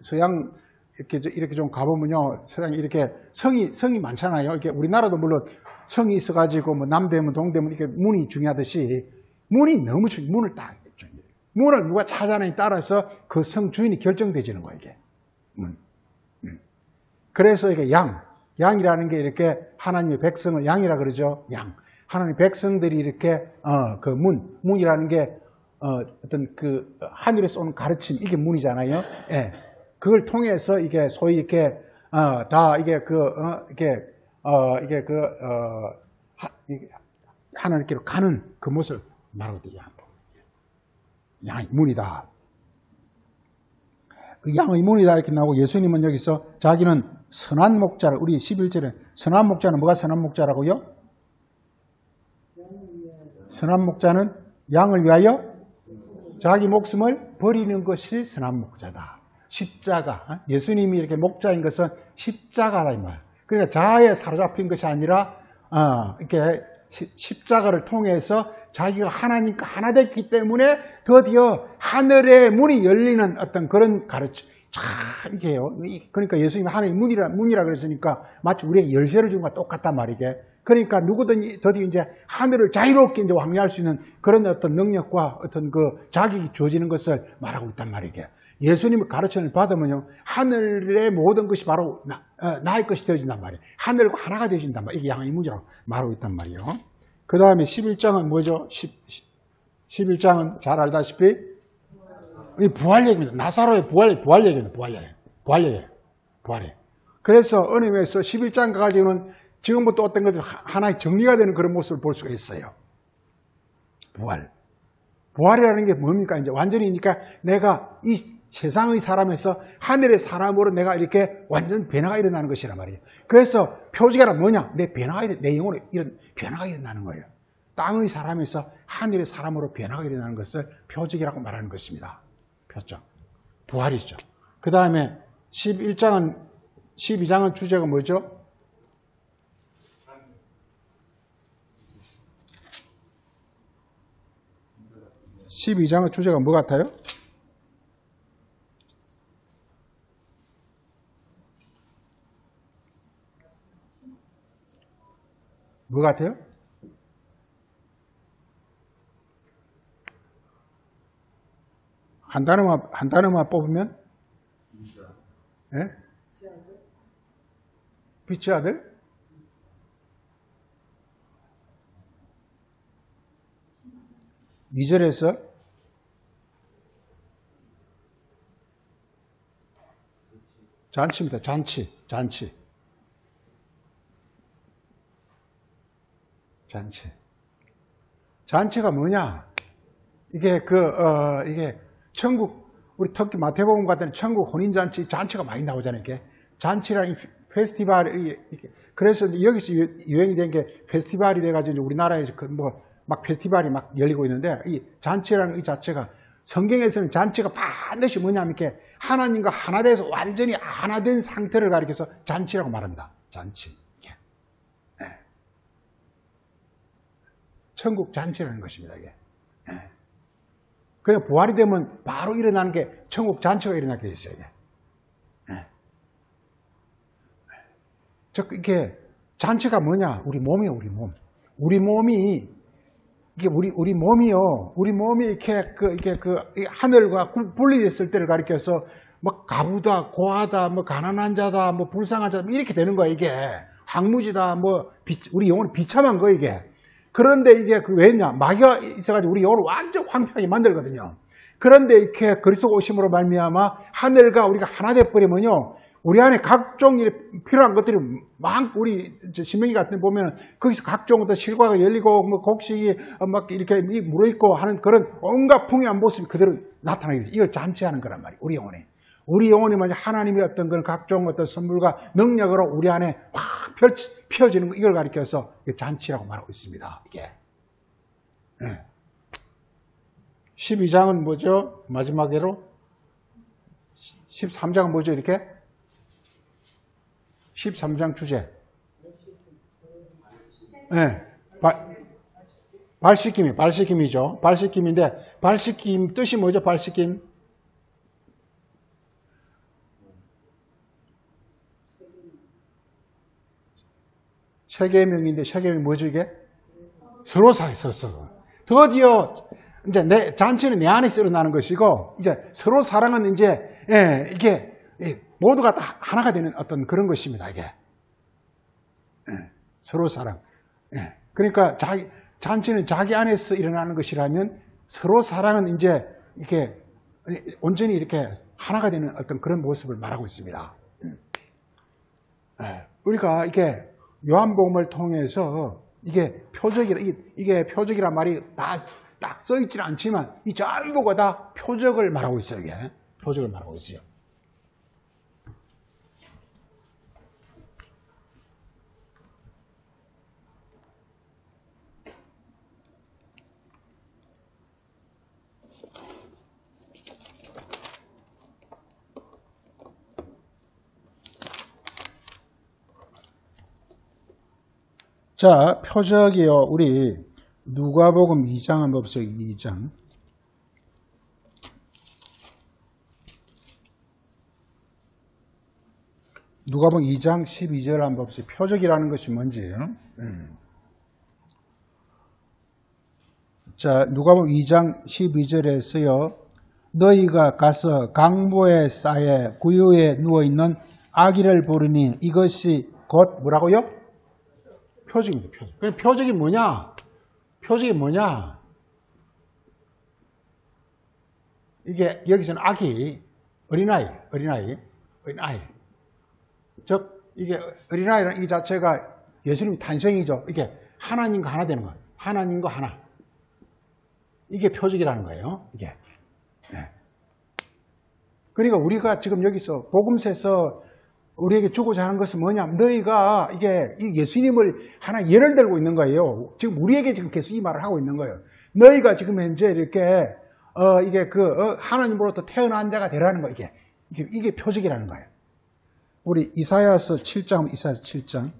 서양 이렇게 좀 가보면요, 서양이 이렇게 성이 많잖아요. 이렇게 우리나라도 물론 성이 있어가지고 뭐 남대문, 동대문 이렇게 문이 중요하듯이 문이 너무 문을 딱 문을 누가 찾아내에 따라서 그 성 주인이 결정되지는 거예요. 이게 문. 그래서 이게 양이라는 게 이렇게 하나님의 백성을 양이라 그러죠. 양. 하나님의 백성들이 이렇게 그 문이라는 게 어떤 그 하늘에서 오는 가르침, 이게 문이잖아요. 예. 그걸 통해서 이게 소위 이렇게 다 이게 하나님께로 가는 그 모습을 말하고 있어요. 양의 문이다. 그 양의 문이다 이렇게 나오고, 예수님은 여기서 자기는 선한 목자를, 우리 11절에 선한 목자는 뭐가 선한 목자라고요? 선한 목자는 양을 위하여 자기 목숨을 버리는 것이 선한 목자다. 십자가, 예수님이 이렇게 목자인 것은 십자가다 이 말. 그러니까 자아에 사로잡힌 것이 아니라 이렇게 십자가를 통해서 자기가 하나님과 하나 됐기 때문에 드디어 하늘의 문이 열리는 어떤 그런 가르침. 참 이게 해요. 그러니까 예수님이 하늘의 문이라 그랬으니까 마치 우리에게 열쇠를 준 것과 똑같단 말이게. 그러니까 누구든지 드디어 이제 하늘을 자유롭게 이제 왕래할 수 있는 그런 어떤 능력과 어떤 그 자격이 주어지는 것을 말하고 있단 말이게. 예수님의 가르침을 받으면요, 하늘의 모든 것이 바로 나의 것이 되어진단 말이에요. 하늘과 하나가 되어진단 말이에요. 이게 양의 문이라고 말하고 있단 말이에요. 그 다음에 11장은 뭐죠? 11장은 잘 알다시피 이 부활 얘기입니다. 나사로의 부활 얘기입니다. 부활이에요. 그래서 은혜에서 11장 가지고는 지금부터 어떤 것들이 하나의 정리가 되는 그런 모습을 볼 수가 있어요. 부활이라는 게 뭡니까? 이제 완전히, 그러니까 내가 이 세상의 사람에서 하늘의 사람으로 내가 이렇게 완전 변화가 일어나는 것이란 말이에요. 그래서 표지가 뭐냐? 내 영혼에 이런 변화가 일어나는 거예요. 땅의 사람에서 하늘의 사람으로 변화가 일어나는 것을 표적이라고 말하는 것입니다. 표적. 부활이죠. 그 다음에 12장은 주제가 뭐죠? (12장의) 주제가 뭐 같아요? 뭐 같아요? 한 단어만 뽑으면? 예? 빛의 아들? 이절에서 잔치입니다. 잔치. 잔치가 뭐냐? 이게 이게 천국, 우리 특히 마태복음 같은 천국 혼인잔치, 잔치가 많이 나오잖아요. 이게 잔치라는 페스티벌이, 그래서 여기서 유행이 된 게 페스티벌이 돼가지고 우리나라에서 막 페스티벌이 막 열리고 있는데, 이 잔치라는 이 자체가 성경에서는 잔치가 반드시 뭐냐면 이렇게 하나님과 하나 돼서 완전히 하나 된 상태를 가리켜서 잔치라고 말합니다. 잔치. 네. 천국 잔치라는 것입니다. 이게. 네. 그냥 부활이 되면 바로 일어나는 게 천국 잔치가 일어나게 돼 있어요. 이게. 네. 이게 잔치가 뭐냐? 우리 몸이에요, 우리 몸. 우리 몸이 이게 우리 몸이요. 우리 몸이 이렇게 하늘과 분리됐을 때를 가리켜서 뭐 가부다, 고하다, 뭐 가난한 자다, 뭐 불쌍한 자다, 이렇게 되는 거야, 이게. 황무지다, 우리 영혼이 비참한 거, 이게. 그런데 이게 왜냐? 마귀가 있어가지고 우리 영혼을 완전 황폐하게 만들거든요. 그런데 이렇게 그리스도 오심으로 말미암아 하늘과 우리가 하나 돼버리면요. 우리 안에 각종 필요한 것들이 우리 신명기 같은 데 보면 거기서 각종 어떤 실과가 열리고 뭐 곡식이 막 이렇게 물어있고 하는 그런 온갖 풍요한 모습이 그대로 나타나게 돼요. 이걸 잔치하는 거란 말이에요. 우리 영혼에. 우리 영혼이 만약 하나님의 어떤 그런 각종 어떤 선물과 능력으로 우리 안에 확 펴지는 거, 이걸 가리켜서 잔치라고 말하고 있습니다. 이게. 네. 12장은 뭐죠? 마지막으로 13장은 뭐죠? 이렇게 13장 주제. 네. 발씻김이죠. 발씻김인데, 발씻김 뜻이 뭐죠? 발씻김. 세계명인데, 세계명이 뭐죠, 이게? 서로 사랑했었어. 드디어, 이제 잔치는 내 안에서 일어나는 것이고, 이제 서로 사랑은 이제, 이게, 모두가 다 하나가 되는 어떤 그런 것입니다, 이게. 서로 사랑. 그러니까 잔치는 자기 안에서 일어나는 것이라면 서로 사랑은 이제 이렇게 온전히 이렇게 하나가 되는 어떤 그런 모습을 말하고 있습니다. 우리가 이게 요한복음을 통해서 이게 표적이란 말이 다 딱 써있지는 않지만 이 전부가 다 표적을 말하고 있어요, 이게. 표적을 말하고 있어요. 자, 표적이요. 우리 누가복음 2장 한번 보세요. 2장. 누가복음 2장 12절 한번 보세요. 표적이라는 것이 뭔지. 자, 누가복음 2장 12절에서요. 너희가 가서 강보의 쌀에 구유에 누워있는 아기를 보르니 이것이 곧 뭐라고요? 표적입니다. 표적. 그럼 표적이 뭐냐? 표적이 뭐냐? 이게 여기서는 아기, 어린아이. 즉 이게 어린아이라는 이 자체가 예수님 탄생이죠. 이게 하나님과 하나 되는 거예요. 하나님과 하나. 이게 표적이라는 거예요. 이게. 네. 그러니까 우리가 지금 여기서 복음서에서 우리에게 주고자 하는 것은 뭐냐면 너희가 이게 이 예수님을 하나 예를 들고 있는 거예요. 지금 우리에게 지금 계속 이 말을 하고 있는 거예요. 너희가 지금 현재 이렇게 이게 하나님으로부터 태어난 자가 되라는 거 이게 표적이라는 거예요. 우리 이사야서 7장 이사야서 7장.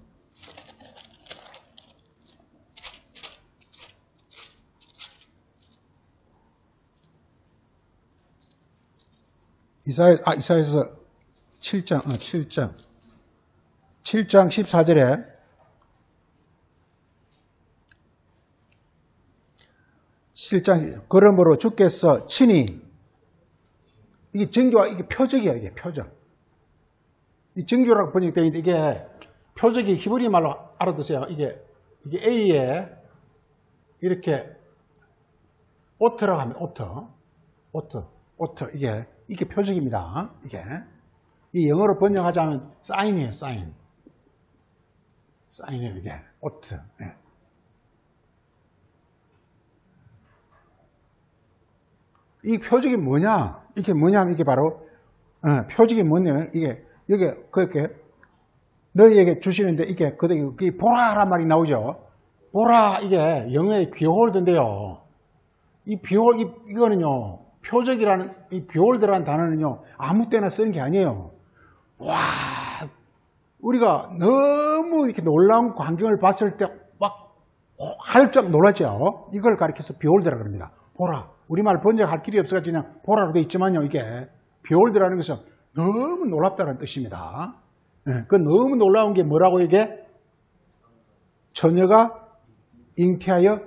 이사야서 7장 14절에 17장 그러므로 주께서 친히 이게 정교와 이게 표적이에요. 이게 표적. 이 정교라고 번역되어 있는데 이게 표적이 히브리 말로 알아두세요. 이게 A에 이렇게 오트라고 하면 오트 이게 표적입니다. 이 영어로 번역하자면 사인이에요. 사인이에요. 이게 오트. 예. 이 표적이 뭐냐? 이게 뭐냐면 이게 바로 표적이 뭐냐면 이게 그렇게 너희에게 주시는데 이게 보라란 말이 나오죠. 보라 이게 영어의 behold인데요. 이 behold 이거는요 표적이라는 이 behold라는 단어는요 아무 때나 쓰는 게 아니에요. 와 우리가 너무 이렇게 놀라운 광경을 봤을 때 막 활짝 놀랐죠. 이걸 가리켜서 behold라고 합니다. 보라. 우리말 번역할 길이 없어가지고 그냥 보라로 되어 있지만요. 이게 behold라는 것은 너무 놀랍다는 뜻입니다. 그 너무 놀라운 게 뭐라고 이게? 처녀가 잉태하여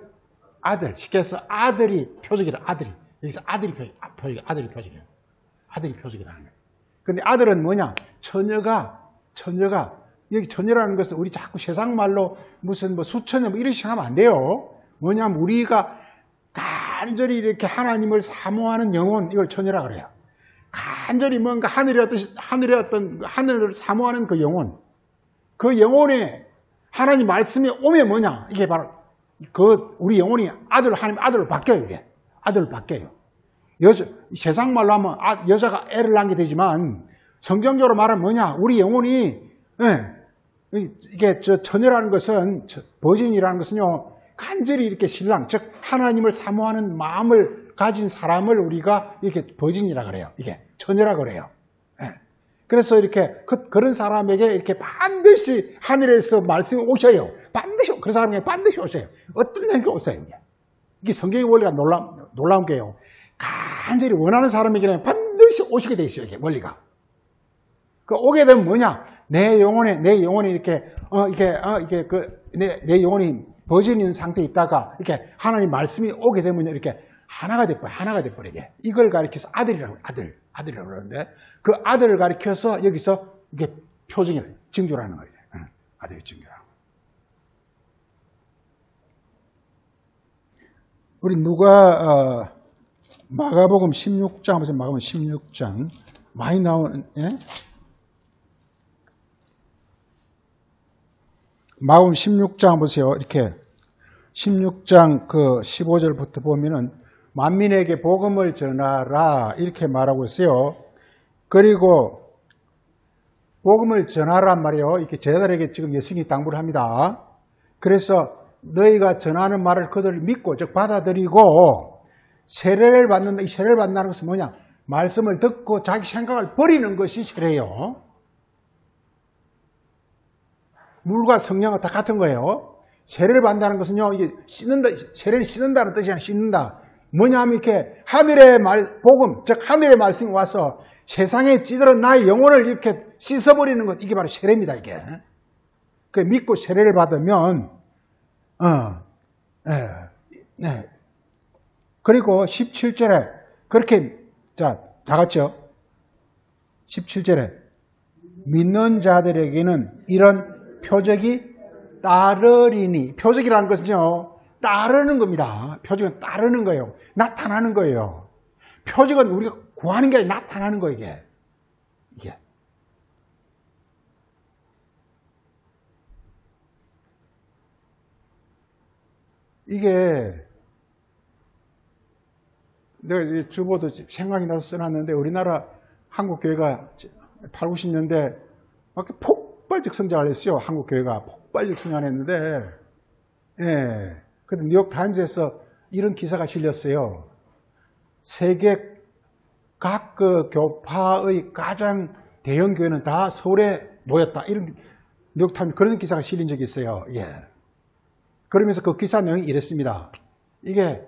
아들. 쉽게 해서 아들이 표적이라 아들이. 여기서 아들이 표적이에요. 아들이 표적이라는 거예요. 근데 아들은 뭐냐? 처녀가 여기 처녀라는 것은 우리 자꾸 세상 말로 무슨 뭐 수처녀 뭐 이런 식으로 하면 안 돼요. 뭐냐면 우리가 간절히 이렇게 하나님을 사모하는 영혼 이걸 처녀라 그래요. 간절히 뭔가 하늘을 사모하는 그 영혼에 하나님 말씀이 오면 뭐냐? 이게 바로 우리 영혼이 하나님 아들로 바뀌어요. 이게 아들로 바뀌어요. 세상 말로 하면 여자가 애를 낳게 되지만 성경적으로 말하면 뭐냐? 우리 영혼이 이게 처녀라는 것은 버진이라는 것은요 간절히 이렇게 신랑 즉 하나님을 사모하는 마음을 가진 사람을 우리가 이렇게 버진이라 그래요. 이게 처녀라 그래요. 그래서 이렇게 그런 사람에게 이렇게 반드시 하늘에서 말씀이 오셔요. 반드시 그런 사람에게 반드시 오셔요. 어떤 내게 오셔요. 이게 성경의 원리가 놀라운 게요. 간절히 원하는 사람에게는 반드시 오시게 돼 있어요. 이게 원리가. 오게 되면 뭐냐? 내 영혼이 이렇게 내 영혼이 버진인 상태에 있다가 이렇게 하나님 말씀이 오게 되면 이렇게 하나가 돼버려. 이걸 가리켜서 아들이라고 그러는데 그 아들을 가리켜서 여기서 이게 표징이라 징조라는 거예요. 아들의 징조라고. 우리 누가 마가복음 16장 보세요. 마가복음 16장 많이 나오는 마가복음 16장 보세요. 이렇게 16장 그 15절부터 보면은 만민에게 복음을 전하라 이렇게 말하고 있어요. 그리고 복음을 전하란 말이에요. 이렇게 제자들에게 지금 예수님이 당부를 합니다. 그래서 너희가 전하는 말을 그들을 믿고 즉 받아들이고 세례를 받는다. 이 세례를 받는다는 것은 뭐냐? 말씀을 듣고 자기 생각을 버리는 것이 세례예요. 물과 성령은 다 같은 거예요. 세례를 받는다는 것은요, 이게 세례는 씻는다는 뜻이 아니라 씻는다. 뭐냐 하면 이렇게 하늘의 복음, 즉 하늘의 말씀이 와서 세상에 찌들은 나의 영혼을 이렇게 씻어버리는 것, 이게 바로 세례입니다, 이게. 그 믿고 세례를 받으면, 그리고 17절에, 그렇게, 다 같이요. 17절에, 믿는 자들에게는 이런 표적이 따르리니, 표적이라는 것은요, 따르는 겁니다. 표적은 따르는 거예요. 나타나는 거예요. 표적은 우리가 구하는 게 아니라 나타나는 거예요, 이게. 내가 주보도 생각이 나서 써놨는데, 우리나라 한국교회가 8, 90년대 막 폭발적 성장을 했어요. 한국교회가 폭발적 성장을 했는데, 근데 뉴욕타임즈에서 이런 기사가 실렸어요. 세계 각 그 교파의 가장 대형 교회는 다 서울에 모였다. 이런 뉴욕타임즈 그런 기사가 실린 적이 있어요. 그러면서 그 기사 내용이 이랬습니다. 이게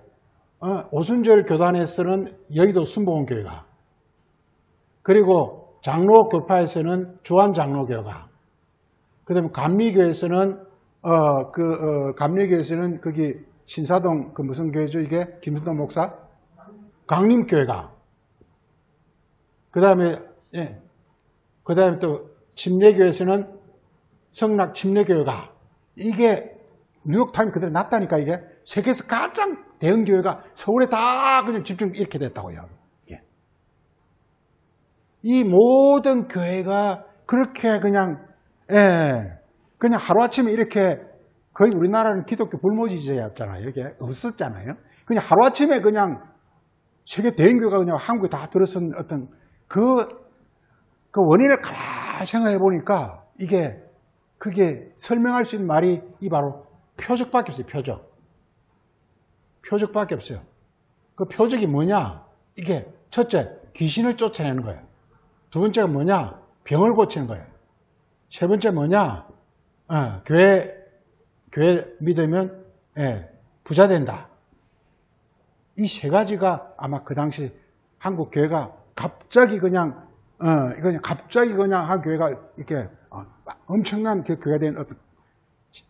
오순절 교단에서는 여의도 순복음교회가, 그리고 장로 교파에서는 주한 장로교가, 그다음에 감리교에서는 감리교에서는 거기 신사동 그 무슨 교회죠 이게? 김순동 목사? 강림교회가. 그 다음에 또 침례교회에서는 성락 침례교회가. 이게 뉴욕타임 그대로 났다니까 이게. 세계에서 가장 대형 교회가 서울에 다 그냥 집중 이렇게 됐다고요. 예. 이 모든 교회가 그렇게 그냥 하루아침에 이렇게 거의 우리나라는 기독교 불모지제였잖아요. 이게 없었잖아요. 그냥 하루아침에 그냥 세계 대형교회가 그냥 한국에 다 들어선 어떤 그 원인을 가만히 생각해 보니까 그게 설명할 수 있는 말이 바로 표적밖에 없어요. 표적밖에 없어요. 그 표적이 뭐냐? 이게 첫째, 귀신을 쫓아내는 거예요. 두 번째가 뭐냐? 병을 고치는 거예요. 세 번째 뭐냐? 교회 믿으면 부자 된다. 이 세 가지가 아마 그 당시 한국 교회가 갑자기 그냥 한 교회가 이렇게 엄청난 그 교회가 된 어떤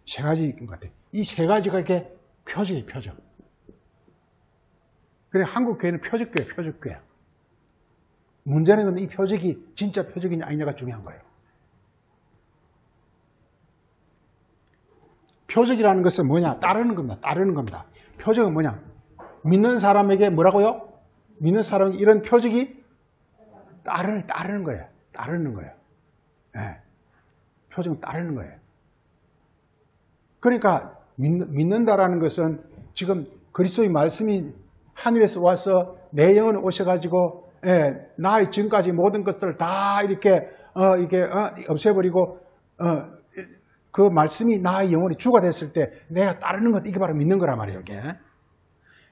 세 가지인 것 같아요. 이 세 가지가 이렇게 표적이에요, 표적. 그래, 한국 교회는 표적교회. 문제는 근데 이 표적이 진짜 표적이냐 아니냐가 중요한 거예요. 표적이라는 것은 뭐냐? 따르는 겁니다. 표적은 뭐냐? 믿는 사람에게 뭐라고요? 믿는 사람에게 이런 표적이 따르는 거예요. 네. 표적은 따르는 거예요. 그러니까 믿는다라는 것은 지금 그리스도의 말씀이 하늘에서 와서 내 영혼에 오셔가지고 나의 지금까지 모든 것들을 다 이렇게 없애버리고 그 말씀이 나의 영혼이 주가 됐을 때 내가 따르는 것, 이게 바로 믿는 거란 말이에요. 이게.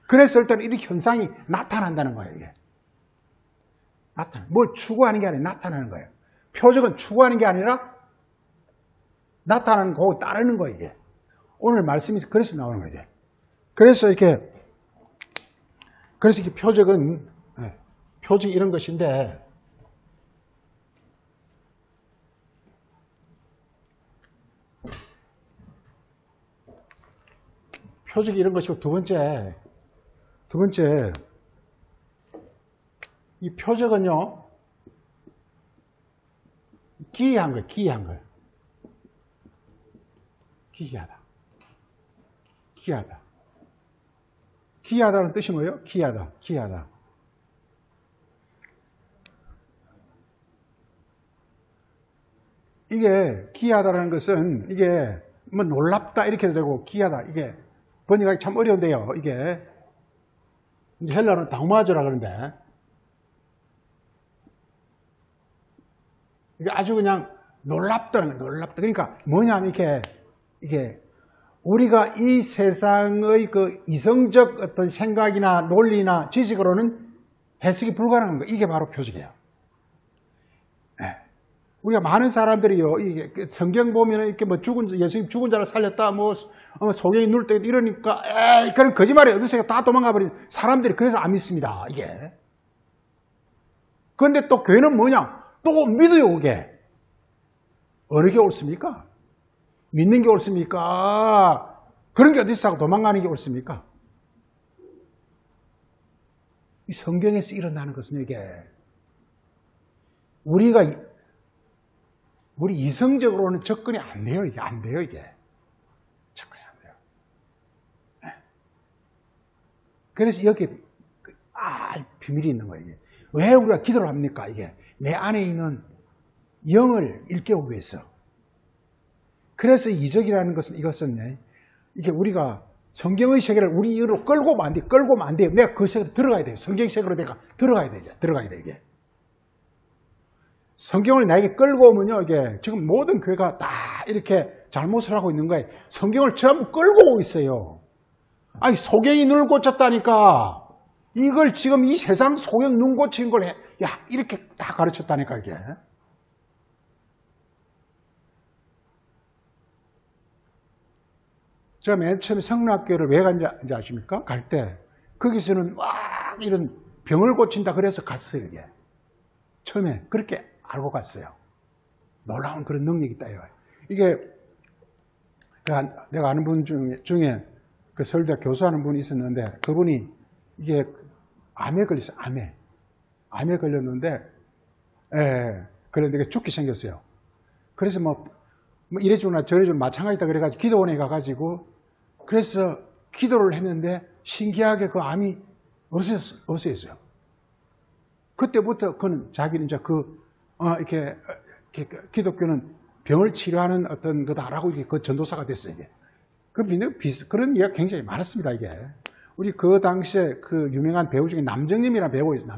그랬을 때는 이런 현상이 나타난다는 거예요. 이게. 뭘 추구하는 게 아니라 나타나는 거예요. 표적은 추구하는 게 아니라 나타나는 거고 따르는 거예요. 이게. 오늘 말씀이 그래서 나오는 거죠. 그래서 이렇게 표적이 이런 것인데, 표적이 이런 것이고, 두 번째, 이 표적은요, 기이한 거예요, 기이하다. 기이하다는 뜻이 뭐예요? 기이하다. 이게 기이하다라는 것은 이게 뭐 놀랍다 이렇게도 되고 기이하다 이게 번역하기 참 어려운데요. 이게 이제 헬라어는 다우마조라 그러는데 이게 아주 그냥 놀랍다는 거예요. 놀랍다. 그러니까 뭐냐면 이게 우리가 이 세상의 그 이성적 어떤 생각이나 논리나 지식으로는 해석이 불가능한 거예요. 이게 바로 표적이에요. 네. 우리가 많은 사람들이요, 이게 성경 보면 이렇게 뭐 예수님 죽은 자를 살렸다, 소경이 누울 때 이러니까, 그런 거짓말이 어디서 다 도망가 버린 사람들이 그래서 안 믿습니다, 이게. 그런데 또 교회는 뭐냐? 또 믿어요, 그게. 어느 게 옳습니까? 믿는 게 옳습니까? 그런 게 어디서 하고 도망가는 게 옳습니까? 이 성경에서 일어나는 것은 이게 우리 이성적으로는 접근이 안 돼요. 이게 안 돼요. 접근이 안 돼요. 네. 그래서 여기 비밀이 있는 거예요. 이게. 왜 우리가 기도를 합니까? 이게 내 안에 있는 영을 일깨우기 위해서. 그래서 이적이라는 것은 이것은 이게 우리가 성경의 세계를 우리 이로 끌고 오면 안 돼요. 내가 그 세계로 들어가야 돼요. 성경 세계로 내가 들어가야 돼. 이게. 성경을 나에게 끌고 오면요, 이게 지금 모든 교회가 다 이렇게 잘못을 하고 있는 거예요. 성경을 전부 끌고 오고 있어요. 아니, 소경이 눈을 고쳤다니까. 이걸 지금 이 세상 소경 눈 고친 걸 이렇게 다 가르쳤다니까, 이게. 제가 맨 처음에 성락교회를 왜 간지 아십니까? 갈 때. 거기서는 막 이런 병을 고친다 그래서 갔어요, 이게. 처음에 그렇게 알고 갔어요. 놀라운 그런 능력이 있다, 이거. 이게, 내가 아는 분 중에 그 서울대 교수하는 분이 있었는데 그분이 이게 암에 걸렸어요. 암에 걸렸는데 그런데 죽기 생겼어요. 그래서 뭐 이래주나 저래주나 마찬가지다 그래가지고 기도원에 가가지고 그래서 기도를 했는데 신기하게 그 암이 없어졌어요. 그때부터 그는 자기는 이제 이렇게 기독교는 병을 치료하는 어떤 거다라고 이게 그 전도사가 됐어요. 이게. 그런 이야기가 굉장히 많았습니다. 이게. 우리 그 당시에 그 유명한 배우 중에 남정님이라는 배우가 있어요.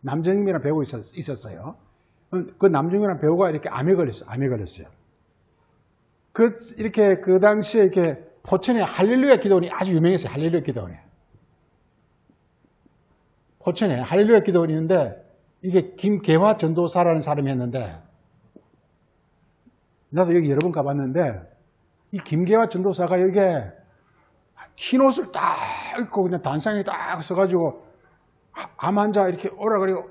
남정님이라는 배우가 있었어요. 그 남정님이라는 배우가 이렇게 암에 걸렸어요. 이렇게 그 당시에 이렇게 포천에 할렐루야 기도원이 아주 유명했어요. 할렐루야 기도원이. 포천에 할렐루야 기도원이 있는데 이게 김계화 전도사라는 사람이 했는데 나도 여기 여러 번 가봤는데 이 김계화 전도사가 여기에 흰 옷을 딱 입고 그냥 단상에 딱 서가지고 암 환자 이렇게 오라 그래고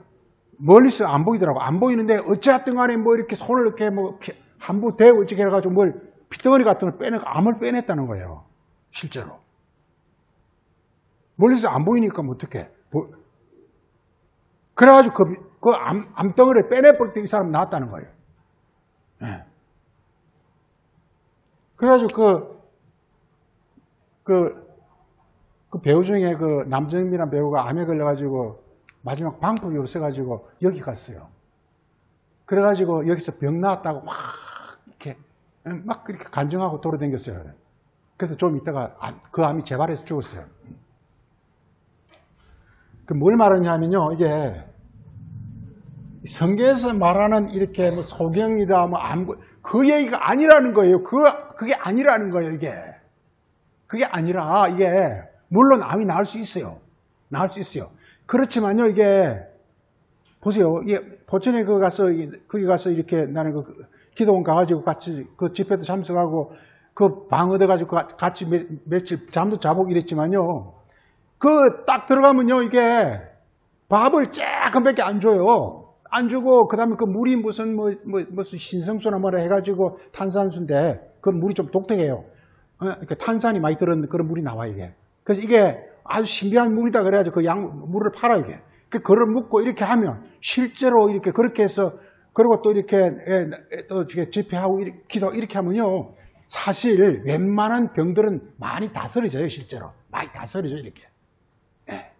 멀리서 안 보이더라고. 안 보이는데 어찌됐든 간에 뭐 이렇게 손을 이렇게 뭐 한부 대고 이렇게 해가지고 뭘 핏덩어리 같은 걸 암을 빼냈다는 거예요. 실제로. 멀리서 안 보이니까 뭐 어떡해. 그래가지고 그 암덩어리를 빼내볼 때 이 사람 나왔다는 거예요. 네. 그래가지고 그 배우 중에 그 남정민이라는 배우가 암에 걸려가지고 마지막 방법이 없어가지고 여기 갔어요. 그래가지고 여기서 병 나왔다고 막 그렇게 간증하고 돌아다녔어요. 그래서 좀 있다가 그 암이 재발해서 죽었어요. 뭘 말하냐면요, 이게 성경에서 말하는 이렇게 뭐 소경이다, 뭐 그 얘기가 아니라는 거예요. 그게 아니라는 거예요, 이게. 그게 아니라 이게 물론 암이 나을 수 있어요. 그렇지만요, 이게 보세요. 이게 포천에 거기 가서 이렇게 나는 그 기도원 가가지고 같이 그 집회도 참석하고 그 방 얻어가지고 같이 며칠 잠도 자보고 이랬지만요. 그 딱 들어가면요, 이게 밥을 조금밖에 안 줘요. 안 주고 그다음에 그 물이 무슨 신성수나 뭐라 해가지고 탄산수인데 그 물이 좀 독특해요. 이렇게 탄산이 많이 들은 그런 물이 나와 이게. 그래서 이게 아주 신비한 물이다 그래가지고 그 물을 팔아 이게. 그걸 묻고 이렇게 하면 실제로 이렇게 그렇게 해서 그리고 또 이렇게 또 집회하고 기도 이렇게 하면요. 사실 웬만한 병들은 많이 다스려져요 실제로. 많이 다스려져요 이렇게. 예.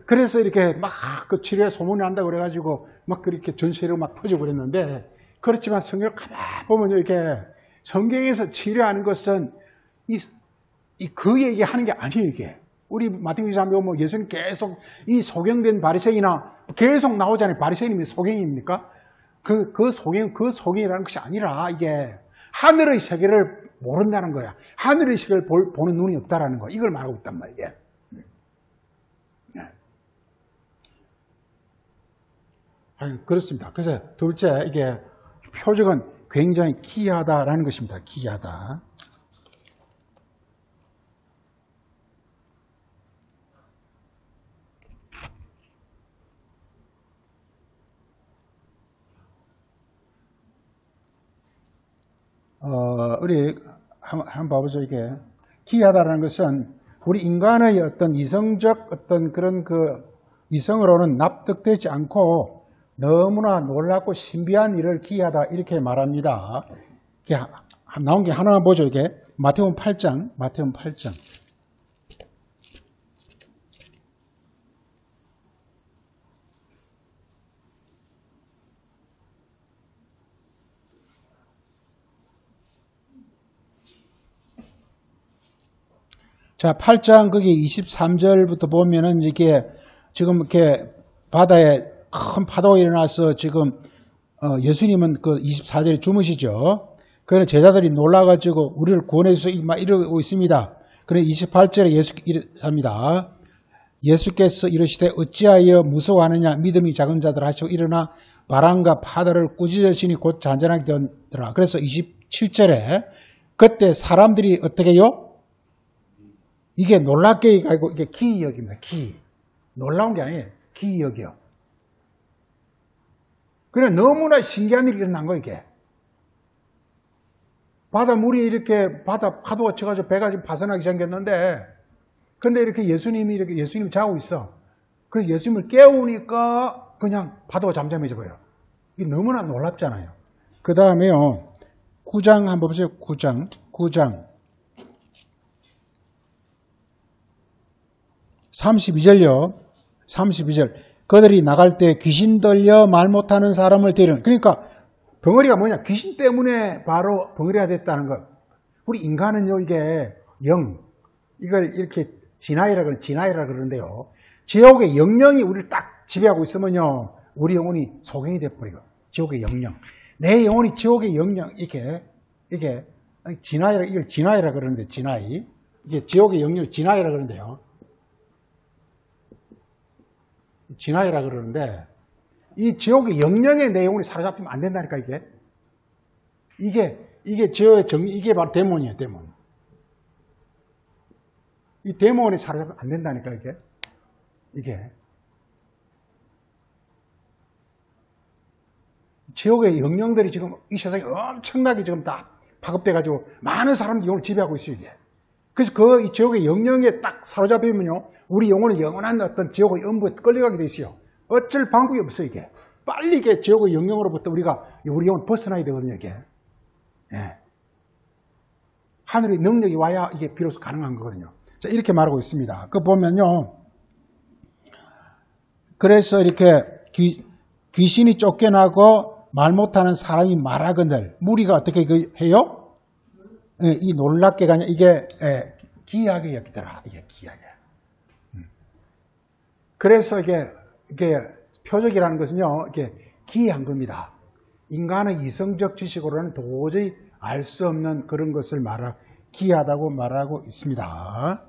그래서 이렇게 막 그 치료에 소문이 난다고 그래가지고 막 그렇게 전 세계로 막 퍼지고 그랬는데 그렇지만 성경을 가만히 보면요. 이게 성경에서 치료하는 것은 그 얘기하는 게 아니에요 이게. 우리 마태복음 23장 보면 예수님 계속 이 소경된 바리새인이나 계속 나오잖아요. 바리새인이면 소경입니까? 그 소경이라는 것이 아니라 이게 하늘의 세계를 모른다는 거야. 하늘의 세계를 보는 눈이 없다라는 거야. 이걸 말하고 있단 말이에요. 그렇습니다. 그래서 둘째, 이게 표적은 굉장히 기이하다라는 것입니다. 기이하다. 우리 한번 봐보죠. 이게 기이하다라는 것은 우리 인간의 어떤 이성적 어떤 그런 그 이성으로는 납득되지 않고 너무나 놀랍고 신비한 일을 기이하다 이렇게 말합니다. 이게 나온 게 하나만 보죠. 이게 마태복음 8장. 자, 8장 거기 23절부터 보면은 이게 지금 이렇게 바다에 큰 파도가 일어나서 지금 예수님은 그 24절에 주무시죠. 그래서 제자들이 놀라가지고 우리를 구원해 주소서 막 이러고 있습니다. 그래서 28절에 예수입니다. 예수께서 이르시되 어찌하여 무서워하느냐 믿음이 작은 자들 하시고 일어나 바람과 파도를 꾸짖으시니 곧 잔잔하게 되더라. 그래서 27절에 그때 사람들이 어떻게 해요? 이게 놀랍게 가지고 이게 기이 여깁니다. 기이. 놀라운 게 아니에요. 기이 여겨. 그래 너무나 신기한 일이 일어난 거 이게. 바닷물이 이렇게 파도가 쳐가지고 배가 지금 파선하게 생겼는데, 근데 이렇게 예수님이 자고 있어. 그래서 예수님을 깨우니까 그냥 파도가 잠잠해져 버려. 이게 너무나 놀랍잖아요. 그 다음에요, 9장 한번 보세요. 9장. 32절요. 32절. 그들이 나갈 때 귀신 들려 말 못하는 사람을 데리는. 그러니까 벙어리가 뭐냐? 귀신 때문에 바로 벙어리가 됐다는 것. 우리 인간은요, 이게 이걸 이렇게 진화이라 그러는데요. 지옥의 영령이 우리를 딱 지배하고 있으면요, 우리 영혼이 소경이 돼버리고. 지옥의 영령. 내 영혼이 지옥의 영령, 이게 이걸 진화이라 그러는데, 진화이. 이게 지옥의 영령, 진화이라 그러는데요. 진화이라 그러는데, 이 지옥의 영령에 내 영혼이 사로잡히면 안 된다니까, 이게 이게 바로 데몬이에요, 데몬. 이 데몬에 사로잡히면 안 된다니까, 이게. 지옥의 영령들이 지금 이 세상에 엄청나게 지금 다 파급돼가지고 많은 사람들이 영혼을 지배하고 있어요, 이게. 그래서 이 지옥의 영령에 딱 사로잡히면요, 우리 영혼은 영원한 어떤 지옥의 음부에 끌려가게 돼 있어요. 어쩔 방법이 없어요, 이게. 빨리 이게 지옥의 영령으로부터 우리 영혼 벗어나야 되거든요, 이게. 예. 하늘의 능력이 와야 이게 비로소 가능한 거거든요. 자, 이렇게 말하고 있습니다. 그거 보면요. 그래서 이렇게 귀신이 쫓겨나고 말 못하는 사람이 말하거늘 무리가 어떻게 해요? 예, 이 놀랍게가 아니라 이게 기이하게 여기더라. 이게 기이하게. 그래서 이게 표적이라는 것은요, 이게 기이한 겁니다. 인간의 이성적 지식으로는 도저히 알 수 없는 그런 것을 기이하다고 말하고 있습니다.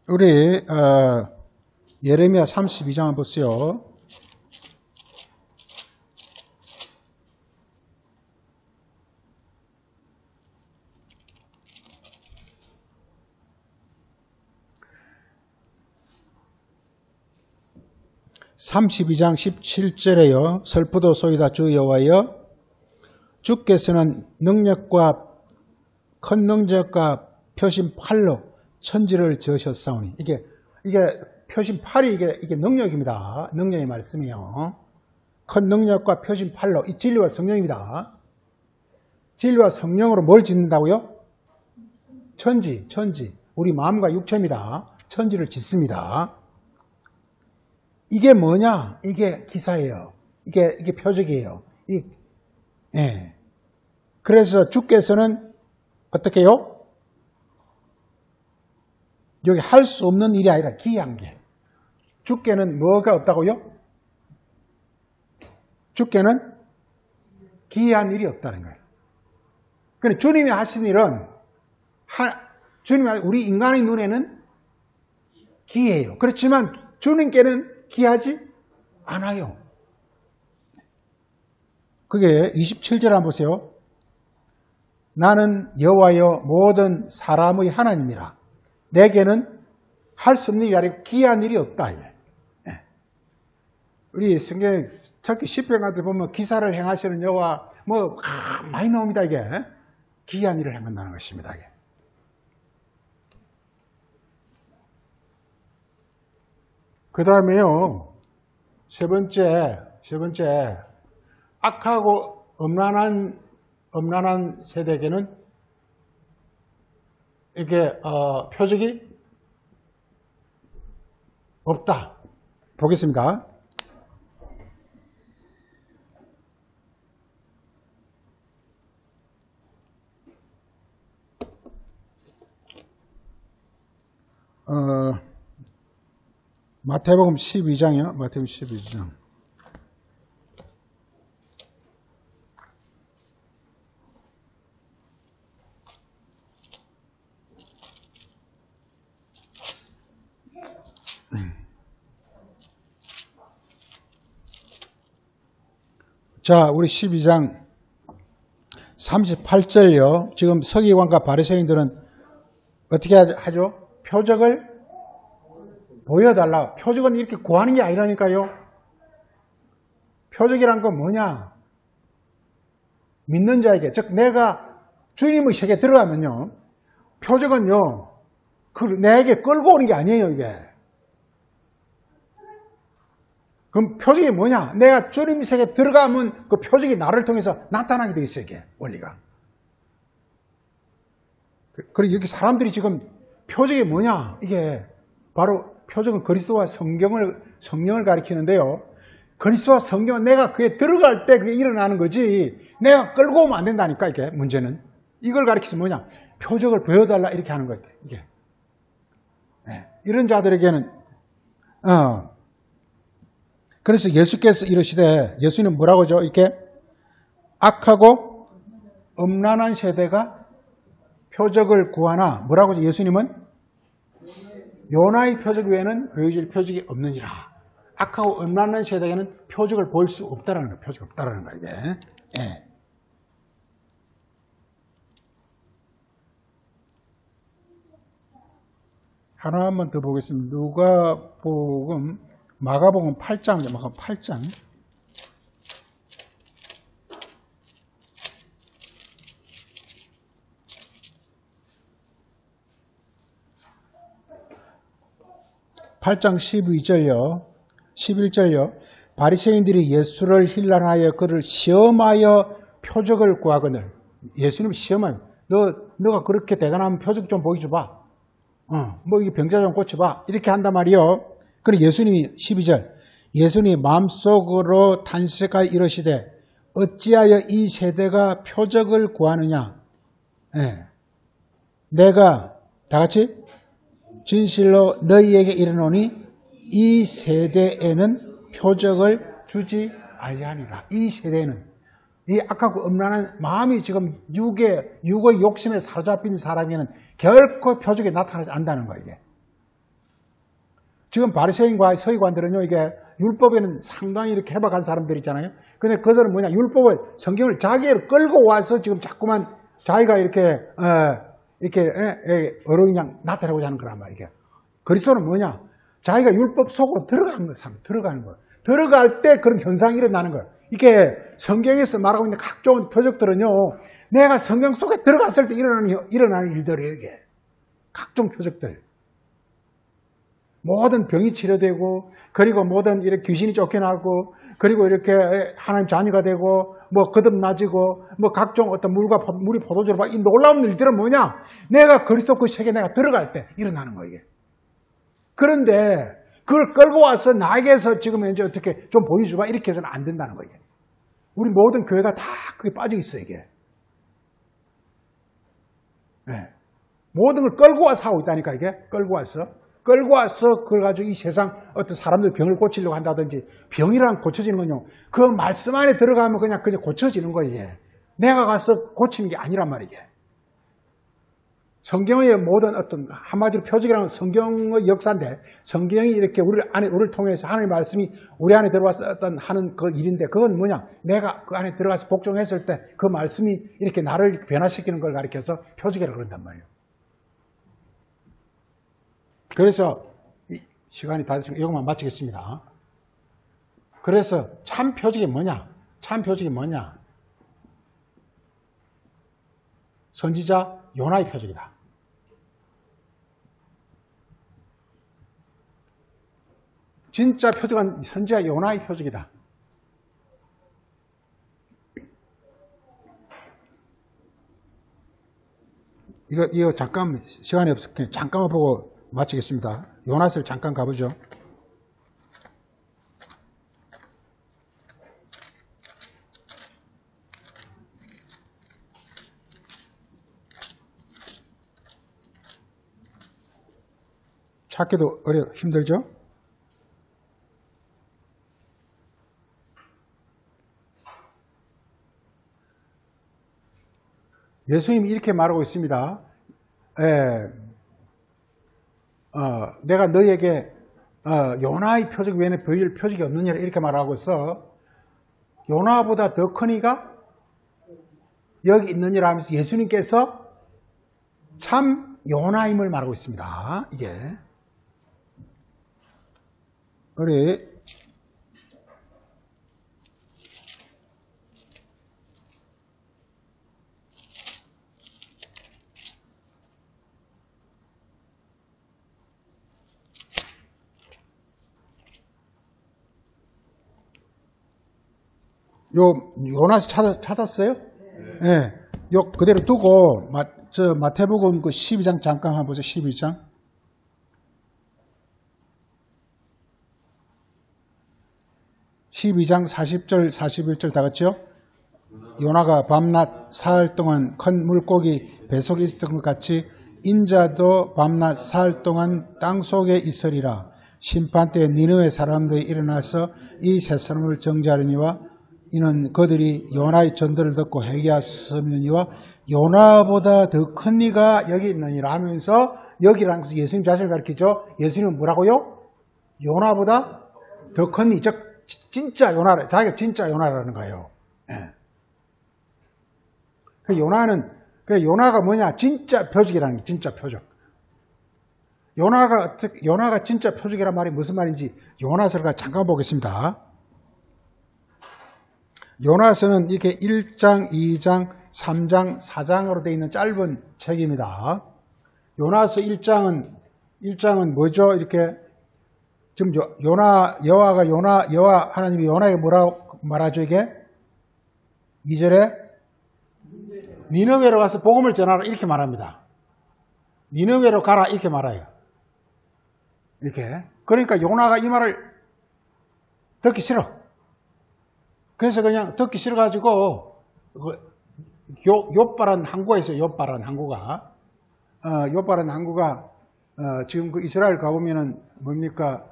우리 예레미야 32장 한번 보세요. (32장) 17절에요. 슬프도소이다 주 여호와여, 주께서는 큰 능력과 표심 팔로 천지를 지으셨사오니. 이게 표심 팔이 이게 능력입니다. 능력의 말씀이에요. 큰 능력과 표심 팔로, 이 진리와 성령입니다. 진리와 성령으로 뭘 짓는다고요? 천지. 우리 마음과 육체입니다. 천지를 짓습니다. 이게 뭐냐? 이게 기사예요. 이게 표적이에요. 예. 그래서 주께서는 어떻게 해요? 여기 할 수 없는 일이 아니라 기이한 게. 주께는 뭐가 없다고요? 주께는 기이한 일이 없다는 거예요. 그런데 주님이 하신 일은 우리 인간의 눈에는 기이해요. 그렇지만 주님께는 기이하지 않아요. 그게 27절 한번 보세요. 나는 여호와여 모든 사람의 하나님이라. 내게는 할 수 없는 일이 아니고 기이한 일이 없다. 우리 성경 특히 시편 같은 데 보면 기사를 행하시는 여호와 많이 나옵니다. 이게 기이한 일을 행한다는 것입니다. 이게. 그 다음에요, 세 번째 악하고 음란한 세대에게는 이게 표적이 없다. 보겠습니다. 마태복음 12장이요. 마태복음 12장. 자, 우리 12장 38절요. 지금 서기관과 바리새인들은 어떻게 하죠? 표적을 보여달라. 표적은 이렇게 구하는 게 아니라니까요. 표적이란 건 뭐냐? 믿는 자에게, 즉 내가 주님의 세계에 들어가면요, 표적은요, 내게 끌고 오는 게 아니에요, 이게. 그럼 표적이 뭐냐? 내가 주님 세계에 들어가면 그 표적이 나를 통해서 나타나게 돼 있어요, 이게 원리가. 그리고 여기 사람들이 지금 표적이 뭐냐? 이게 바로 표적은 그리스도와 성령을 가리키는데요. 그리스도와 성령은 내가 그에 들어갈 때 그게 일어나는 거지, 내가 끌고 오면 안 된다니까, 이게 문제는. 이걸 가리키면 뭐냐? 표적을 보여달라 이렇게 하는 거예요, 이게. 네. 이런 자들에게는 그래서 예수께서 이러시되, 예수는 뭐라고 하죠? 이렇게 악하고 음란한 세대가 표적을 구하나, 뭐라고 하죠? 예수님은 요나의 표적 외에는 보여줄 표적이 없느니라. 악하고 음란한 세대에는 표적을 볼 수 없다라는 거예요. 표적이 없다라는 거예요, 이게. 예. 하나만 더 보겠습니다. 마가복음 8장, 마가복음 8장. 8장 12절요, 11절요. 바리새인들이 예수를 힐난하여 그를 시험하여 표적을 구하거늘. 예수님 시험하면 너가 그렇게 대단한 표적 좀 보여줘봐. 뭐 이게 병자 좀 고쳐봐. 이렇게 한단 말이요. 그리고 예수님이 12절. 예수님이 마음속으로 탄식하여 이러시되 어찌하여 이 세대가 표적을 구하느냐. 예. 내가 다 같이 진실로 너희에게 이르노니 이 세대에는 표적을 주지 아니하니라. 이 세대는 이 악하고 음란한 마음이 지금 육의 욕심에 사로잡힌 사람에게는 결코 표적이 나타나지 않는다는 거예요, 이게. 지금 바리새인과 서기관들은요, 이게 율법에는 상당히 이렇게 해박한 사람들 있잖아요. 근데 그들은 뭐냐, 율법을, 성경을 자기를 끌고 와서 지금 자꾸만 자기가 이렇게 어른양 나타내고자 하는 거란 말이에요. 그리스도는 뭐냐, 자기가 율법 속으로 들어가는 거예요. 들어갈 때 그런 현상이 일어나는 거예요. 이게 성경에서 말하고 있는 각종 표적들은요, 내가 성경 속에 들어갔을 때 일어나는 일들이에요, 이게. 각종 표적들. 모든 병이 치료되고, 그리고 모든 이렇게 귀신이 쫓겨나고, 그리고 이렇게 하나님 자녀가 되고, 뭐 거듭나지고, 뭐 각종 어떤 물이 포도주로 막 이 놀라운 일들은 뭐냐? 내가 그리스도 그 세계에 내가 들어갈 때 일어나는 거예요, 이게. 그런데 그걸 끌고 와서 나에게서 지금 이제 어떻게 좀 보여주봐 이렇게 해서는 안 된다는 거예요. 우리 모든 교회가 다 그게 빠져 있어요, 이게. 네. 모든 걸 끌고 와서 하고 있다니까, 이게. 끌고 와서 그걸 가지고 이 세상 어떤 사람들 병을 고치려고 한다든지, 병이랑 고쳐지는 건요, 그 말씀 안에 들어가면 그냥 고쳐지는 거예요, 이게. 내가 가서 고치는 게 아니란 말이에요. 성경의 모든 어떤 한마디로 표적이라는 성경의 역사인데, 성경이 이렇게 우리를 통해서 하나님의 말씀이 우리 안에 들어와서 하는 그 일인데, 그건 뭐냐? 내가 그 안에 들어가서 복종했을 때 그 말씀이 이렇게 나를 변화시키는 걸 가리켜서 표적이라고 그런단 말이에요. 그래서 시간이 다 됐으니까 이것만 마치겠습니다. 그래서 참 표적이 뭐냐? 참 표적이 뭐냐? 선지자 요나의 표적이다. 진짜 표적은 선지자 요나의 표적이다. 이거 잠깐 시간이 없으니까 잠깐만 보고 마치겠습니다. 요나스를 잠깐 가보죠. 찾기도 힘들죠? 예수님이 이렇게 말하고 있습니다. 내가 너희에게 요나의 표적 외에는 보일 표적이 없느냐 이렇게 말하고 있어. 요나보다 더 큰 이가 여기 있느니라 하면서 예수님께서 참 요나임을 말하고 있습니다. 이게 우리 요나서 찾았어요? 네. 요 그대로 두고 마태복음 그 12장 잠깐 한번 보세요. 12장. 12장 40절 41절 다 같이요? 요나가 밤낮 사흘 동안 큰 물고기 뱃속에 있었던 것 같이 인자도 밤낮 사흘 동안 땅속에 있으리라. 심판때에 니느웨 사람들이 일어나서 이 세 사람을 정죄하려니와 이는 그들이 요나의 전도를 듣고 회개하였으면이와 요나보다 더 큰 이가 여기 있느니라 하면서 여기라는 것은 예수님 자신을 가리키죠. 예수님은 뭐라고요? 요나보다 더 큰 이, 즉 진짜 요나라, 자기가 진짜 요나라는 거예요. 예. 그 요나가 뭐냐? 진짜 표적이라는 게 진짜 표적. 요나가 진짜 표적이란 말이 무슨 말인지 요나서를 잠깐 보겠습니다. 요나서는 이렇게 1장, 2장, 3장, 4장으로 되어 있는 짧은 책입니다. 요나서 1장은 뭐죠? 이렇게 지금 여호와 하나님이 요나에게 뭐라고 말하죠? 이게 2절에 니느웨로 가서 복음을 전하라 이렇게 말합니다. 니느웨로 가라 이렇게 말해요. 이렇게. 그러니까 요나가 이 말을 듣기 싫어. 그래서 그냥 듣기 싫어가지고 욥바라는 항구가 있어요. 욥바라는 항구가. 욥바라는 항구가 지금 그 이스라엘 가보면은 뭡니까?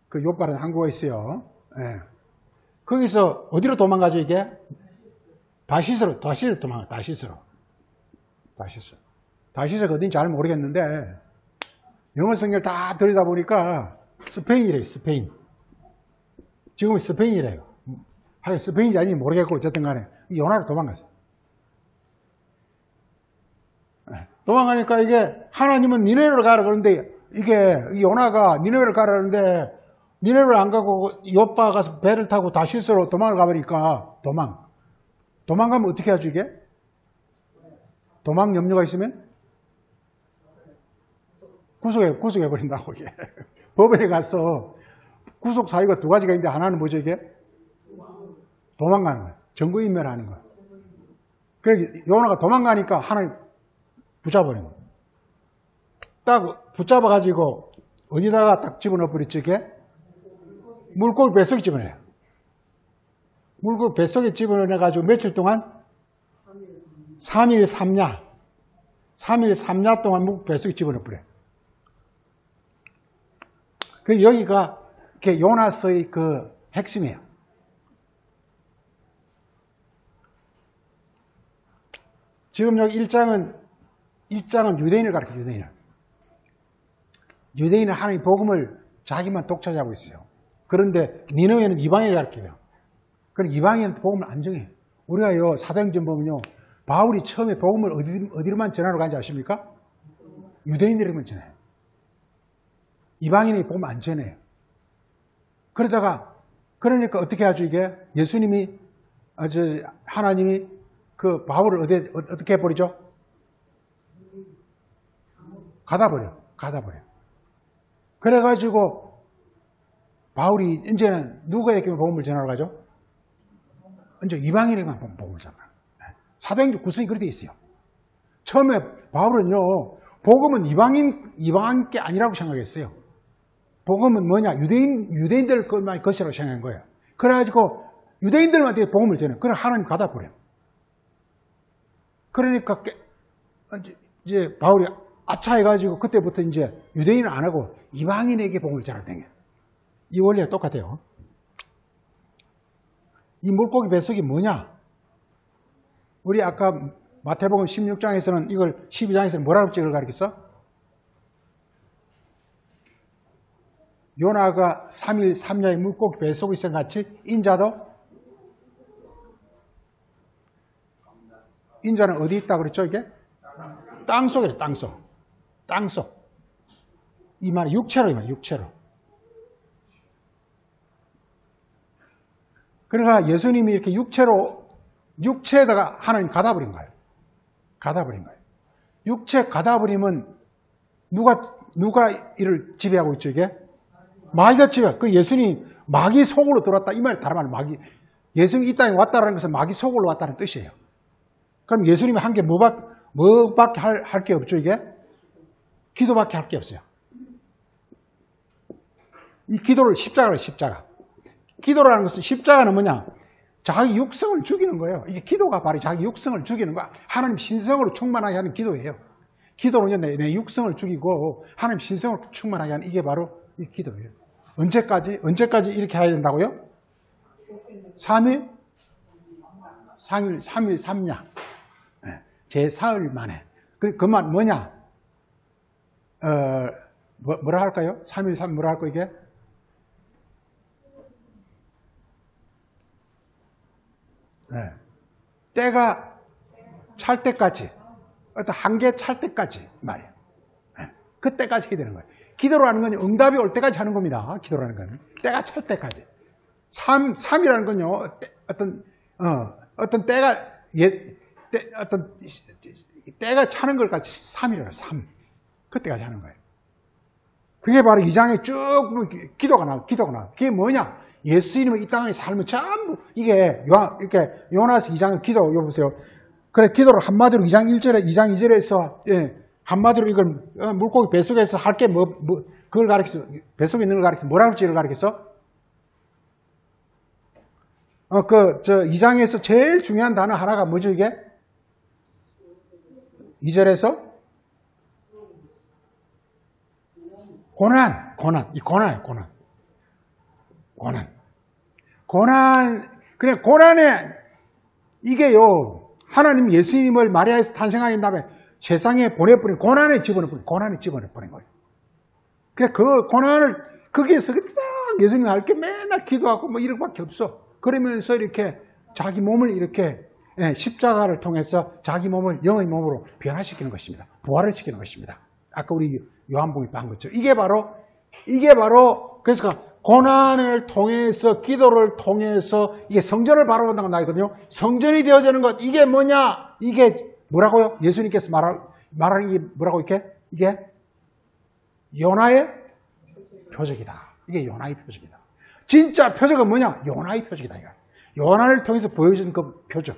그 욥바라는 항구가 있어요. 예. 거기서 어디로 도망가죠 이게? 다시스로 도망가. 다시스가 어딘지 잘 모르겠는데 영어 성경을 다 들여다보니까 스페인이래요. 스페인. 지금은 스페인이래요. 하여간 스페인인지 아닌지 모르겠고 어쨌든 간에 요나로 도망갔어요. 도망가니까 이게 하나님은 니네로 가라 그러는데 이게 요나가 니네로 가라 그러는데 니네로 안 가고 욥바 가서 배를 타고 다시스로 도망을 가버리니까 도망가면 어떻게 하죠 이게? 도망 염려가 있으면 구속해버린다고 이게. 법원에 가서 구속 사유가 두 가지가 있는데 하나는 뭐죠 이게? 도망가는 거예요. 증거인멸하는 거예요. 그래서 요나가 도망가니까 하나님 붙잡아버린 거예요. 딱 붙잡아가지고 어디다가 딱 집어넣어 버렸죠 이게? 물고기 뱃속에 집어넣어요. 물고기 뱃속에 집어넣어가지고 며칠 동안? 3일 3야 동안 물고기 뱃속에 집어넣어버려요. 그 여기가 요나서의 그 핵심이에요. 지금 여기 1장은 유대인을 가르쳐요. 유대인은 하나님 복음을 자기만 독차지하고 있어요. 그런데 니느웨는 이방인을 가르쳐요. 그럼 이방인은 복음을 안 정해요. 우리가요 사도행전 보면요 바울이 처음에 복음을 어디로만 전하러 간지 아십니까? 유대인들에게만 전해요. 이방인이 복음 안 전해요. 그러니까 어떻게 하죠 이게? 예수님이 하나님이 그 바울을 어떻게 해버리죠? 가다버려. 그래가지고 바울이 이제는 누구에게 복음을 전하러 가죠? 이제 이방인에게만 복음을 전하러. 사도행전 구성이 그렇게 돼 있어요. 처음에 바울은요 복음은 이방인께 아니라고 생각했어요. 복음은 뭐냐? 유대인들 것이라고 생각한 거예요. 그래가지고 유대인들한테 복음을 전해요. 그래 하나님 가다버려요. 그러니까 이제 바울이 아차해가지고 그때부터 이제 유대인은 안 하고 이방인에게 복음을 전하는 이 원리가 똑같아요. 이 물고기 뱃속이 뭐냐? 우리 아까 마태복음 16장에서는 이걸 12장에서는 뭐라고 찍을 가르쳤어? 요나가 3일 3야의 물고기 뱃속에 있어 같이 인자는 어디 있다 그랬죠 이게? 땅속이래. 땅속. 이 말은 육체로. 그러니까 예수님이 이렇게 육체에다가 하나님 가다버린 거예요. 육체 가다버리면 누가 이를 지배하고 있죠 이게? 마귀가 지배. 그 예수님 마귀 속으로 들어왔다 이 말이 다른 말 마귀. 예수님이 이 땅에 왔다는 것은 마귀 속으로 왔다는 뜻이에요. 그럼 예수님이 한 게 뭐밖에 할 게 없죠, 이게? 기도밖에 할 게 없어요. 이 기도를 십자가로 십자가. 기도라는 것은 십자가는 뭐냐? 자기 육성을 죽이는 거예요. 이게 기도가 바로 자기 육성을 죽이는 거야. 하나님 신성으로 충만하게 하는 기도예요. 기도는요, 내 육성을 죽이고 하나님 신성으로 충만하게 하는 이게 바로 이 기도예요. 언제까지 이렇게 해야 된다고요? 3일? 3일. 제 사흘 만에. 그 말 뭐냐? 뭐라 할까요? 3일, 뭐라 할까, 이게? 때가 찰 때까지, 어떤 한계 찰 때까지 말이에요. 그때까지 해야 되는 거예요. 기도라는 건 응답이 올 때까지 하는 겁니다. 기도라는 건. 때가 찰 때까지. 3이라는 건요, 어떤 때가, 어떤 때가 차는 걸 같이 3이라고 3. 그때까지 하는 거예요. 그게 바로 이 장에 쭉 기도가 나와. 그게 뭐냐? 예수님은 이 땅의 삶을 전부, 이게 요나서 2장의 기도, 이거 보세요. 그래, 기도를 한마디로 2장 2절에서, 한마디로 이걸, 물고기 뱃속에서 할 게 그걸 가르쳤어. 뱃속에 있는 걸 가르쳤어. 뭐라고 할지를 가르쳤어? 2장에서 제일 중요한 단어 하나가 뭐죠, 이게? 2절에서? 고난. 그냥 고난에, 이게요, 하나님 예수님을 마리아에서 탄생하신 다음에 세상에 보내버린 고난에 집어넣어버린 거예요. 그래, 그 고난을, 거기에서 예수님 할 게 맨날 기도하고 뭐 이런 밖에 없어. 그러면서 이렇게 자기 몸을 이렇게 십자가를 통해서 자기 몸을 영의 몸으로 변화시키는 것입니다. 부활을 시키는 것입니다. 아까 우리 요한복음이 한 것처럼. 이게 바로, 그래서 고난을 통해서, 기도를 통해서, 이게 성전을 바라본다는 나이거든요. 성전이 되어지는 것, 이게 뭐냐? 이게 뭐라고요? 예수님께서 말하는 이게 뭐라고 이게 요나의 표적이다. 이게 요나의 표적이다. 진짜 표적은 뭐냐? 요나의 표적이다. 이거. 요나를 통해서 보여준 그 표적.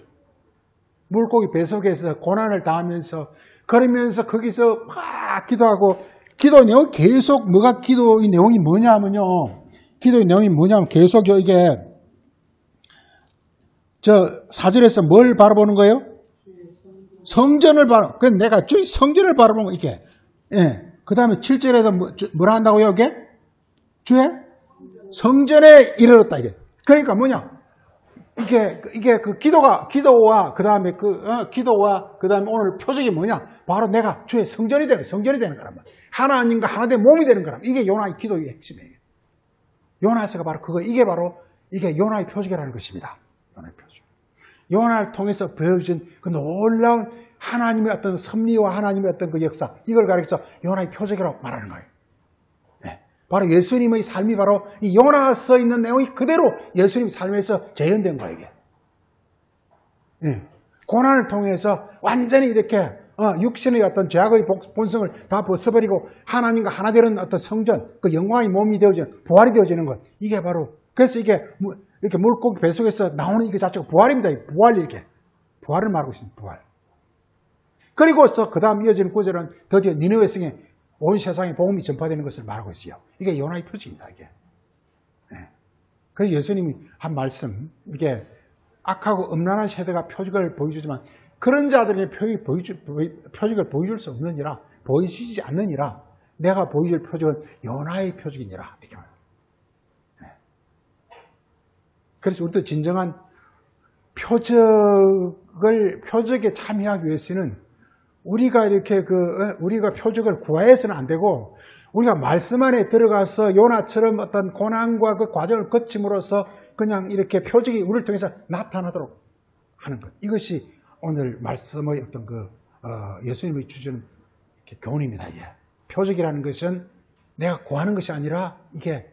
물고기 뱃속에서 고난을 당하면서, 그러면서 거기서 막 기도하고, 기도 내용 계속 기도의 내용이 뭐냐면요. 기도의 내용이 뭐냐면 계속요, 이게, 4절에서 뭘 바라보는 거예요? 성전을 내가 주의 성전을 바라보는 거, 이게. 그 다음에 7절에서 뭐라 한다고요, 이게? 주의 성전에 이르렀다, 이게. 그러니까 뭐냐? 이게 그 기도와 그 다음에 기도와 그 다음에 오늘 표적이 뭐냐? 바로 내가 주의 성전이 되는 거란 말이야. 하나님과 하나 된 몸이 되는 거란 말이야. 이게 요나의 기도의 핵심이에요. 요나서가 바로 이게 요나의 표적이라는 것입니다. 요나의 표적. 요나를 통해서 보여준 그 놀라운 하나님의 어떤 섭리와 하나님의 어떤 그 역사, 이걸 가리켜서 요나의 표적이라고 말하는 거예요. 바로 예수님의 삶이 바로 이 요나서 있는 내용이 그대로 예수님 삶에서 재현된 거예요, 이게. 고난을 통해서 완전히 이렇게 육신의 어떤 죄악의 본성을 다 벗어버리고 하나님과 하나 되는 어떤 성전, 그 영광의 몸이 되어지는, 부활이 되어지는 것. 이게 바로, 그래서 이게 이렇게 물고기 뱃속에서 나오는 이게 자체가 부활입니다. 부활을 말하고 있습니다. 부활. 그리고서 그 다음 이어지는 구절은 드디어 니느웨 성에 온 세상에 복음이 전파되는 것을 말하고 있어요. 이게 요나의 표지입니다, 이게. 그래서 예수님이 한 말씀, 이게 악하고 음란한 세대가 표적을 보여주지만 그런 자들의 표적을 보여줄 수 없느니라, 보여주지 않느니라, 내가 보여줄 표적은 요나의 표적이니라. 이렇게 말합니다. 그래서 우리도 진정한 표적에 참여하기 위해서는 우리가 이렇게 우리가 표적을 구해서는 안 되고, 우리가 말씀 안에 들어가서 요나처럼 어떤 고난과 그 과정을 거침으로써 그냥 이렇게 표적이 우리를 통해서 나타나도록 하는 것. 이것이 오늘 말씀의 어떤 예수님이 주시는 교훈입니다. 예. 표적이라는 것은 내가 구하는 것이 아니라 이게,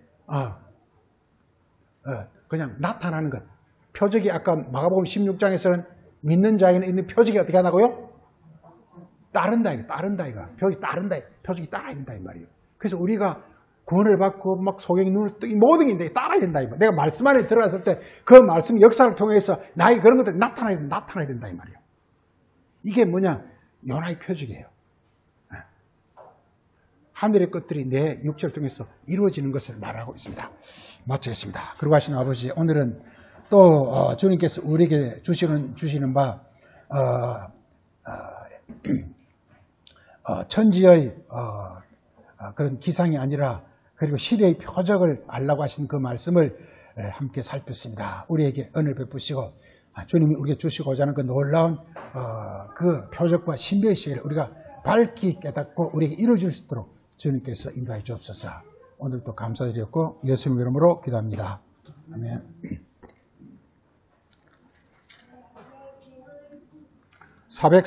그냥 나타나는 것. 표적이 아까 마가복음 16장에서는 믿는 자에게는 있는 표적이 어떻게 하나고요? 따른다, 이거. 표적이 따라야 된다, 이 말이에요. 그래서 우리가 구원을 받고 막 소경이 눈을 뜨기 모든 게 따라야 된다. 내가 말씀 안에 들어갔을 때 그 말씀 역사를 통해서 나에게 그런 것들이 나타나야 된다 이 말이에요. 이게 뭐냐? 요나의 표적이에요. 하늘의 것들이 내 육체를 통해서 이루어지는 것을 말하고 있습니다. 마치겠습니다. 그러고 하신 아버지, 오늘은 또 주님께서 우리에게 주시는 바 천지의 그런 기상이 아니라 그리고 시대의 표적을 알라고 하신 그 말씀을 함께 살폈습니다. 우리에게 은혜를 베푸시고 주님이 우리에게 주시고자 하는 그 놀라운 그 표적과 신비의 시를 우리가 밝히 깨닫고 우리에게 이루어질 수 있도록 주님께서 인도해 주옵소서. 오늘도 감사드렸고 예수님 이름으로 기도합니다. 아멘. 404